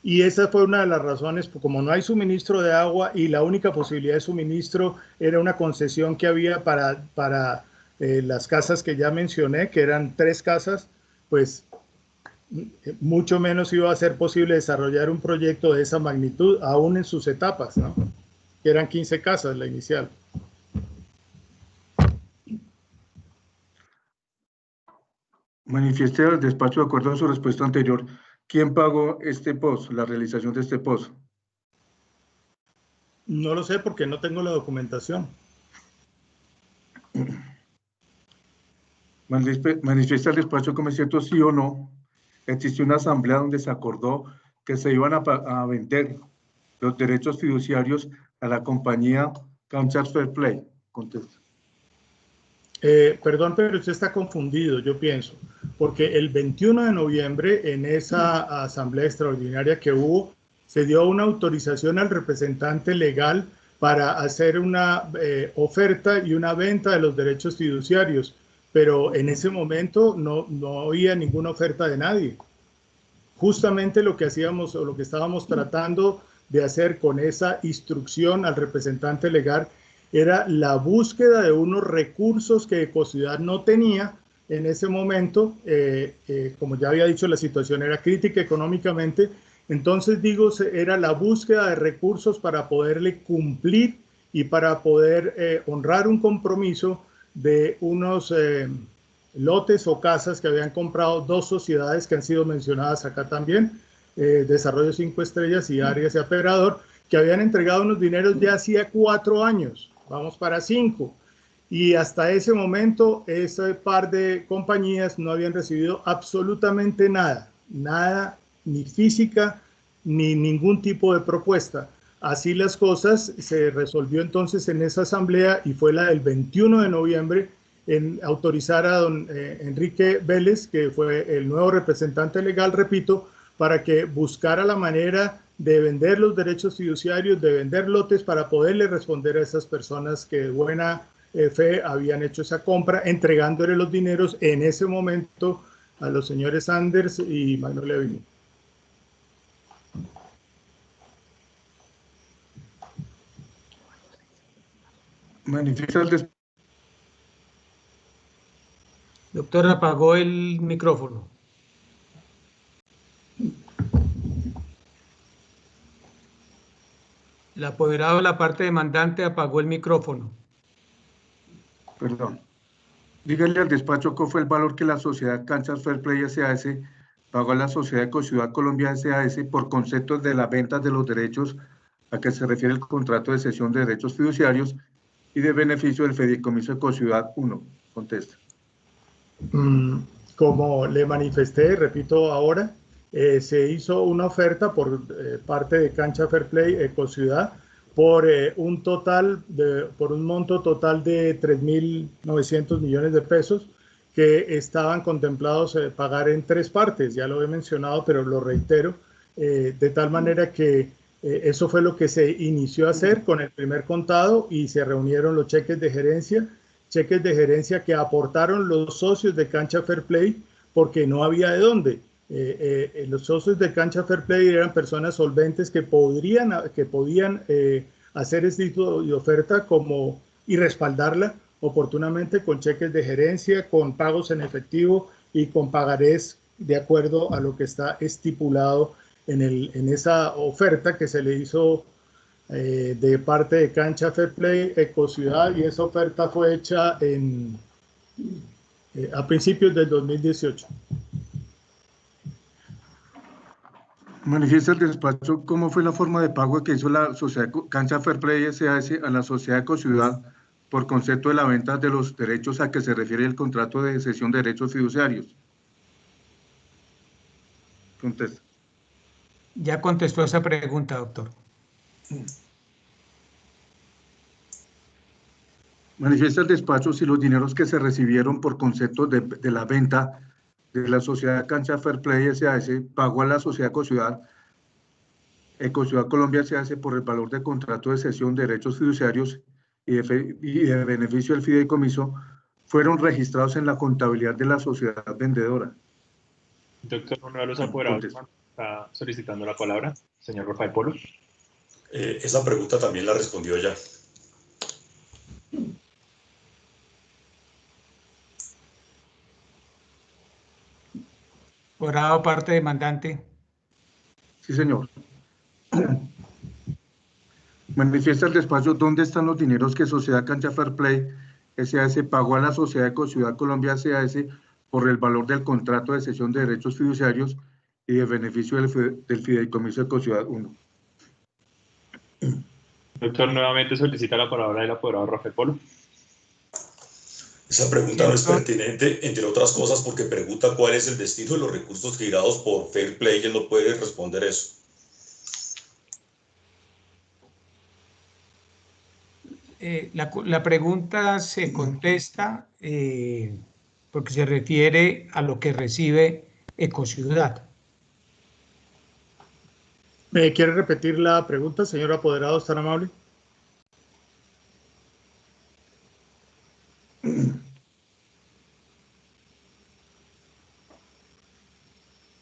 Y esa fue una de las razones, como no hay suministro de agua y la única posibilidad de suministro era una concesión que había para las casas que ya mencioné, que eran 3 casas, pues mucho menos iba a ser posible desarrollar un proyecto de esa magnitud, aún en sus etapas, ¿no? Que eran 15 casas la inicial. Manifieste al despacho, de acuerdo a su respuesta anterior, ¿quién pagó este pozo, la realización de este pozo? No lo sé porque no tengo la documentación. Manifiesta al despacho como es cierto, sí o no, existió una asamblea donde se acordó que se iban a vender los derechos fiduciarios a la compañía Kansas Fair Play. Contesta. Perdón, pero usted está confundido, yo pienso, porque el 21 de noviembre en esa asamblea extraordinaria que hubo, se dio una autorización al representante legal para hacer una oferta y una venta de los derechos fiduciarios, pero en ese momento no había ninguna oferta de nadie. Justamente lo que hacíamos o lo que estábamos tratando de hacer con esa instrucción al representante legal era la búsqueda de unos recursos que Ecociudad no tenía en ese momento. Como ya había dicho, la situación era crítica económicamente, entonces digo, era la búsqueda de recursos para poderle cumplir y para poder honrar un compromiso de unos lotes o casas que habían comprado 2 sociedades que han sido mencionadas acá también, Desarrollo 5 Estrellas y Arias y Aperador, que habían entregado unos dineros ya hacía 4 años, vamos para 5, y hasta ese momento ese par de compañías no habían recibido absolutamente nada, ni física, ni ningún tipo de propuesta. Así las cosas, se resolvió entonces en esa asamblea y fue la del 21 de noviembre en autorizar a don Enrique Vélez, que fue el nuevo representante legal, repito, para que buscara la manera de vender los derechos fiduciarios, de vender lotes para poderle responder a esas personas que de buena fe habían hecho esa compra, entregándole los dineros en ese momento a los señores Anders y Magnolia Billing. Manifiesta el despacho. Doctor, apagó el micrófono. El apoderado de la parte demandante apagó el micrófono. Perdón. Dígale al despacho cuál fue el valor que la sociedad Kansas Fair Play SAS pagó a la sociedad Ecociudad Colombia SAS por conceptos de las ventas de los derechos a que se refiere el contrato de cesión de derechos fiduciarios y de beneficio del Fideicomiso Ecociudad 1. Contesta. Como le manifesté, repito ahora, se hizo una oferta por parte de Cancha Fair Play Ecociudad por un monto total de 3.900 millones de pesos que estaban contemplados pagar en 3 partes. Ya lo he mencionado, pero lo reitero, de tal manera que eso fue lo que se inició a hacer con el primer contado y se reunieron los cheques de gerencia que aportaron los socios de Cancha Fair Play porque no había de dónde. Los socios de Cancha Fair Play eran personas solventes que podían hacer este tipo de oferta y respaldarla oportunamente con cheques de gerencia, con pagos en efectivo y con pagarés de acuerdo a lo que está estipulado en esa oferta que se le hizo de parte de Cancha Fair Play Ecociudad, y esa oferta fue hecha a principios del 2018. Manifiesta el despacho cómo fue la forma de pago que hizo la sociedad Cancha Fair Play SAS a la sociedad Ecociudad por concepto de la venta de los derechos a que se refiere el contrato de cesión de derechos fiduciarios. Contesta. Ya contestó esa pregunta, doctor. Manifiesta el despacho si los dineros que se recibieron por concepto de la venta de la sociedad Cancha Fair Play SAS pagó a la sociedad Ecociudad Colombia SAS por el valor del contrato de cesión de derechos fiduciarios y de beneficio del fideicomiso fueron registrados en la contabilidad de la sociedad vendedora. Doctor, uno de los apoderados está solicitando la palabra. Señor Rafael Polo. Esa pregunta también la respondió ya. Apoderado, parte demandante. Sí, señor. Manifiesta el despacho dónde están los dineros que Sociedad Cancha Fair Play SAS pagó a la Sociedad Ecociudad Colombia SAS por el valor del contrato de cesión de derechos fiduciarios y de beneficio del Fideicomiso Ecociudad 1. Doctor, nuevamente solicita la palabra el apoderado Rafael Polo. Esa pregunta no es pertinente, entre otras cosas, porque pregunta cuál es el destino de los recursos girados por Fair Play, y él no puede responder eso. La pregunta se contesta porque se refiere a lo que recibe Ecociudad. ¿Me quiere repetir la pregunta, señor apoderado, tan amable?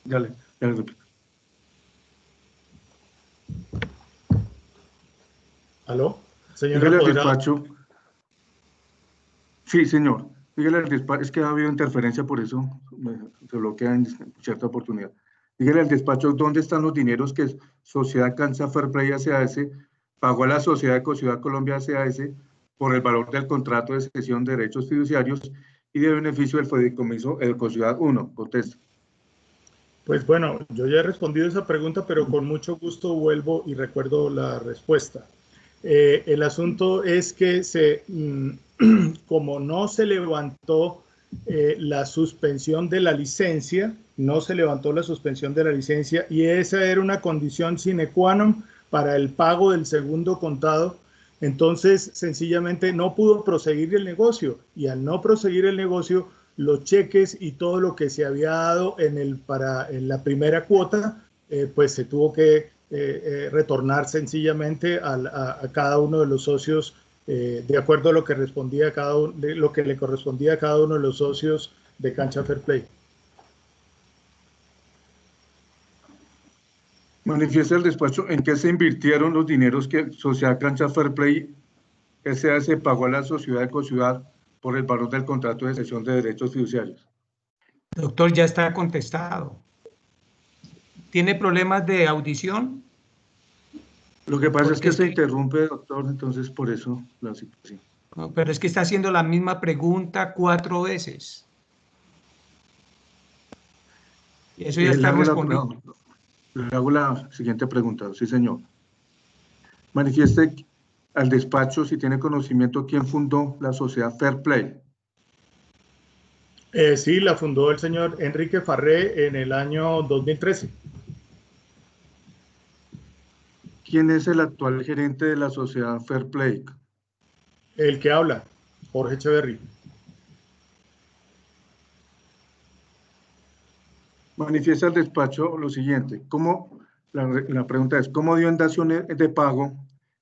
Ya le repito. ¿Aló? Señor Dígale al apoderado. despacho. Sí, señor. Dígale al despacho, es que ha habido interferencia, por eso se bloquea en cierta oportunidad. Dígale al despacho dónde están los dineros que Sociedad Cancha Fair Play SAS pagó a la Sociedad Ecociudad Colombia SAS por el valor del contrato de cesión de derechos fiduciarios y de beneficio del Fideicomiso Ecociudad 1. Contesta. Pues bueno, yo ya he respondido esa pregunta, pero con mucho gusto vuelvo y recuerdo la respuesta. El asunto es que como no se levantó la suspensión de la licencia, y esa era una condición sine qua non para el pago del segundo contado, entonces sencillamente no pudo proseguir el negocio, y al no proseguir el negocio, los cheques y todo lo que se había dado en la primera cuota, pues se tuvo que retornar sencillamente a cada uno de los socios de acuerdo a lo que le correspondía a cada uno de los socios de Cancha Fair Play. Manifiesta el despacho en qué se invirtieron los dineros que Sociedad Cancha Fair Play SAS pagó a la Sociedad Ecociudad por el valor del contrato de cesión de derechos fiduciarios. Doctor, ya está contestado. ¿Tiene problemas de audición? Lo que pasa es que se interrumpe, doctor, entonces por eso la situación. No, pero es que está haciendo la misma pregunta 4 veces. Y eso ya está respondido. Le hago la siguiente pregunta, sí, señor. Manifieste al despacho si tiene conocimiento quién fundó la sociedad Fair Play. Sí, la fundó el señor Enrique Farré en el año 2013. ¿Quién es el actual gerente de la sociedad Fair Play? El que habla, Jorge Echeverry. Manifiesta el despacho lo siguiente. La pregunta es, ¿cómo dio en dación de pago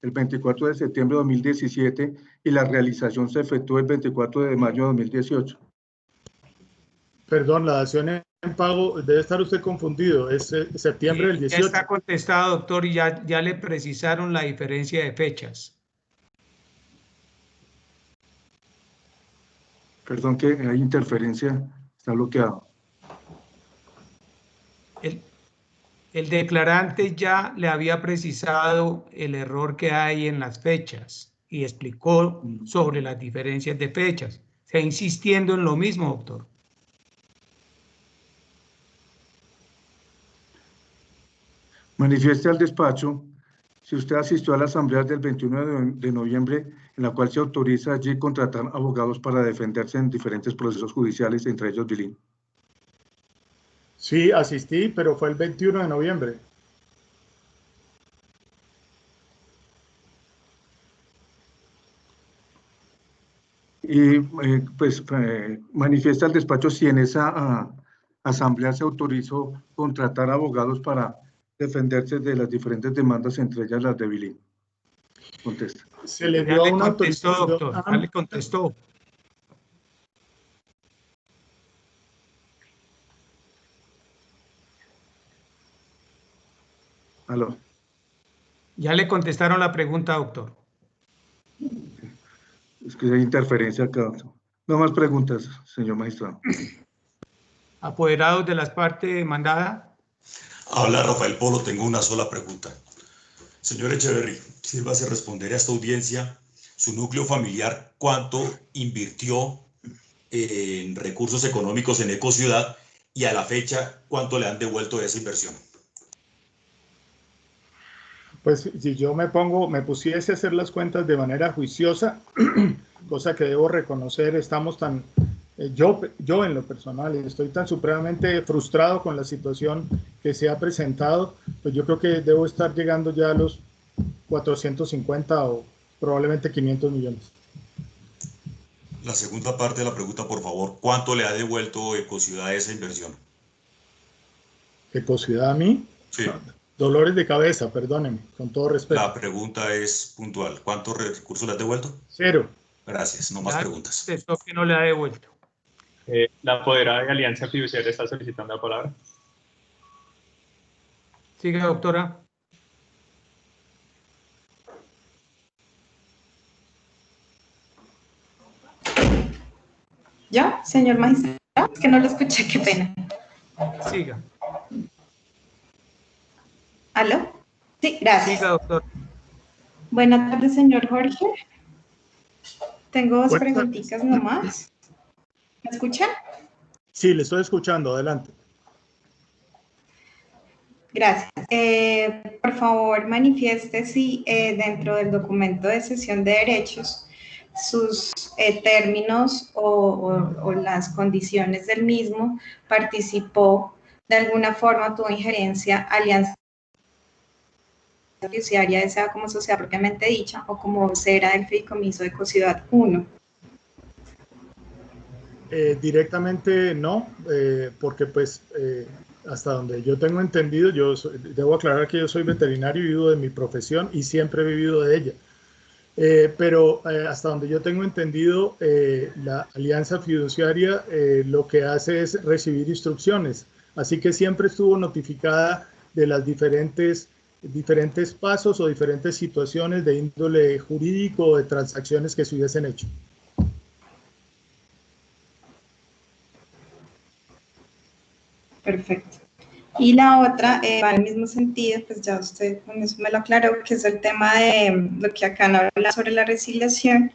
el 24 de septiembre de 2017 y la realización se efectuó el 24 de mayo de 2018? Perdón, la dación en pago, debe estar usted confundido, es septiembre del 18. Ya está contestado, doctor, y ya le precisaron la diferencia de fechas. Perdón que hay interferencia, está bloqueado. El declarante ya le había precisado el error que hay en las fechas y explicó sobre las diferencias de fechas. Está insistiendo en lo mismo, doctor. Manifieste al despacho si usted asistió a la asamblea del 21 de noviembre, en la cual se autoriza allí contratar abogados para defenderse en diferentes procesos judiciales, entre ellos Bilin. Sí, asistí, pero fue el 21 de noviembre. Y manifiesta al despacho si en esa asamblea se autorizó contratar abogados para defenderse de las diferentes demandas, entre ellas las de Bilin. Contesta. Se le dio una autorización. Doctor, ya le contestó. ¿Aló? Ya le contestaron la pregunta, doctor. Es que hay interferencia acá. No más preguntas, señor magistrado. ¿Apoderados de las partes demandadas? Habla Rafael Polo, tengo una sola pregunta. Señor Echeverry, sírvase responder a esta audiencia, su núcleo familiar, ¿cuánto invirtió en recursos económicos en Ecociudad y a la fecha, cuánto le han devuelto de esa inversión? Pues si yo me pusiese a hacer las cuentas de manera juiciosa, cosa que debo reconocer, estamos tan, yo en lo personal estoy tan supremamente frustrado con la situación que se ha presentado, pues yo creo que debo estar llegando ya a los 450 o probablemente 500 millones. La segunda parte de la pregunta, por favor, ¿cuánto le ha devuelto Ecociudad de esa inversión? ¿Ecociudad a mí? Sí. Dolores de cabeza, perdónenme, con todo respeto. La pregunta es puntual. ¿Cuántos recursos le has devuelto? 0. Gracias, no más preguntas. Esto que no le ha devuelto. La apoderada de Alianza Fiduciaria está solicitando la palabra. Siga, doctora. ¿Yo, señor magistrado? Es que no lo escuché, qué pena. Siga. ¿Aló? Sí, gracias. Siga, doctor. Buenas tardes, señor Jorge. Tengo dos preguntitas nomás. ¿Me escuchan? Sí, le estoy escuchando, adelante. Gracias. Por favor, manifieste si dentro del documento de cesión de derechos sus términos o las condiciones del mismo participó de alguna forma, tuvo injerencia Alianza Fiduciaria, sea como sociedad propiamente dicha o como vocera del fideicomiso de Ecociudad 1. Directamente no, porque pues hasta donde yo tengo entendido, debo aclarar que yo soy veterinario y vivo de mi profesión y siempre he vivido de ella. Pero hasta donde yo tengo entendido, la alianza fiduciaria lo que hace es recibir instrucciones, así que siempre estuvo notificada de las diferentes pasos o diferentes situaciones de índole jurídico o de transacciones que se hubiesen hecho. Perfecto. Y la otra va en el mismo sentido, pues ya usted con eso me lo aclaró, que es el tema de lo que acá no habla sobre la resiliación,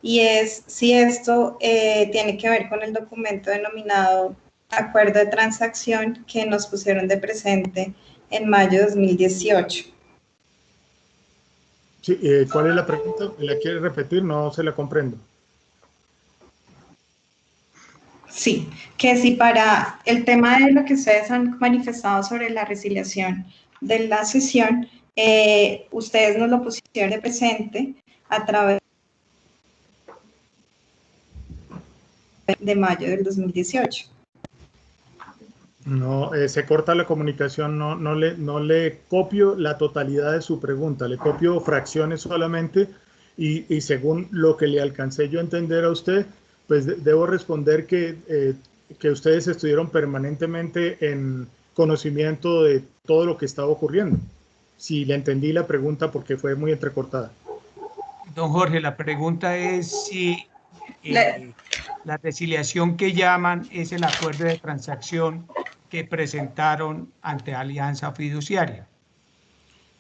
y es si esto tiene que ver con el documento denominado Acuerdo de Transacción que nos pusieron de presente en mayo de 2018. Sí, ¿cuál es la pregunta? ¿La quiere repetir? No se la comprendo. Sí, que si para el tema de lo que ustedes han manifestado sobre la resiliación de la sesión, ustedes nos lo pusieron de presente a través de mayo del 2018. No, se corta la comunicación, no le copio la totalidad de su pregunta, le copio fracciones solamente y según lo que le alcancé yo a entender a usted, pues debo responder que ustedes estuvieron permanentemente en conocimiento de todo lo que estaba ocurriendo. Si le entendí la pregunta porque fue muy entrecortada. Don Jorge, la pregunta es si la resiliación que llaman es el acuerdo de transacción que presentaron ante Alianza Fiduciaria.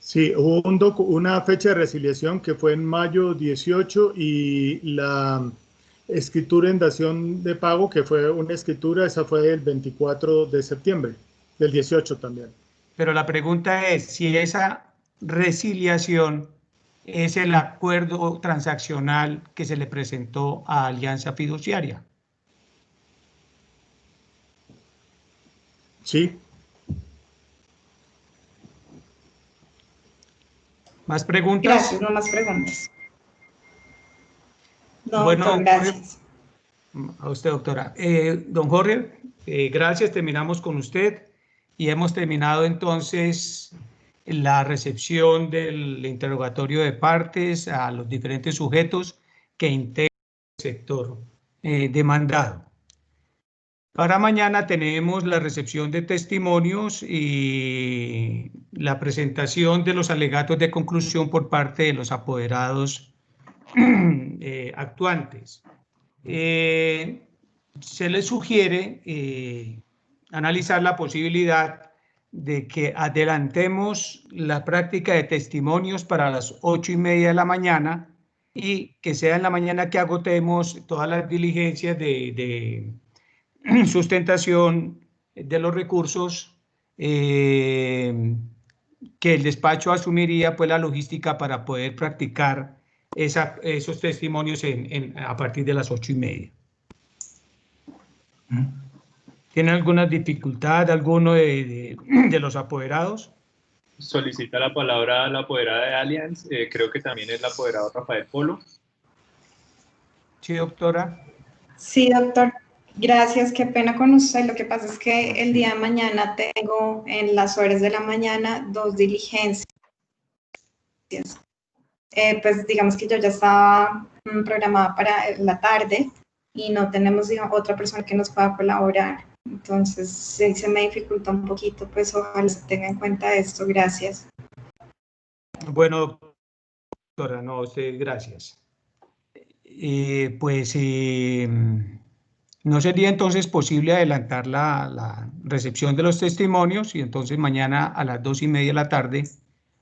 Sí, hubo una fecha de resiliación que fue en mayo 18 y la escritura en dación de pago, que fue una escritura, esa fue el 24 de septiembre, del 18 también. Pero la pregunta es si esa resiliación es el acuerdo transaccional que se le presentó a Alianza Fiduciaria. Sí. ¿Más preguntas? Gracias, no más preguntas. No, bueno, doctor, gracias. A usted, doctora. Don Jorge, gracias, terminamos con usted y hemos terminado entonces la recepción del interrogatorio de partes a los diferentes sujetos que integran el sector demandado. Para mañana tenemos la recepción de testimonios y la presentación de los alegatos de conclusión por parte de los apoderados actuantes. Se les sugiere analizar la posibilidad de que adelantemos la práctica de testimonios para las 8:30 de la mañana y que sea en la mañana que agotemos todas las diligencias de sustentación de los recursos que el despacho asumiría pues la logística para poder practicar esos testimonios a partir de las 8:30. ¿Tiene alguna dificultad alguno de los apoderados? Solicita la palabra la apoderada de Allianz, creo que también es el apoderado Rafael Polo. Sí, doctora. Sí, doctor. Gracias, qué pena con usted. Lo que pasa es que el día de mañana tengo en las horas de la mañana 2 diligencias. Pues digamos que yo ya estaba programada para la tarde y no tenemos, digamos, otra persona que nos pueda colaborar. Entonces, sí, se me dificulta un poquito, pues ojalá se tenga en cuenta esto. Gracias. Bueno, doctora, no, usted, gracias. No sería entonces posible adelantar la recepción de los testimonios y entonces mañana a las 2:30 de la tarde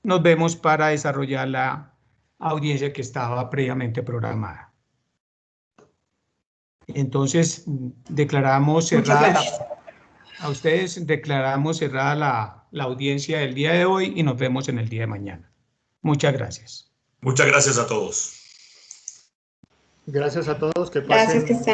nos vemos para desarrollar la audiencia que estaba previamente programada. Entonces, declaramos cerrada, a ustedes declaramos cerrada la audiencia del día de hoy y nos vemos en el día de mañana. Muchas gracias. Muchas gracias a todos. Gracias a todos. Que pasen. Gracias, que estén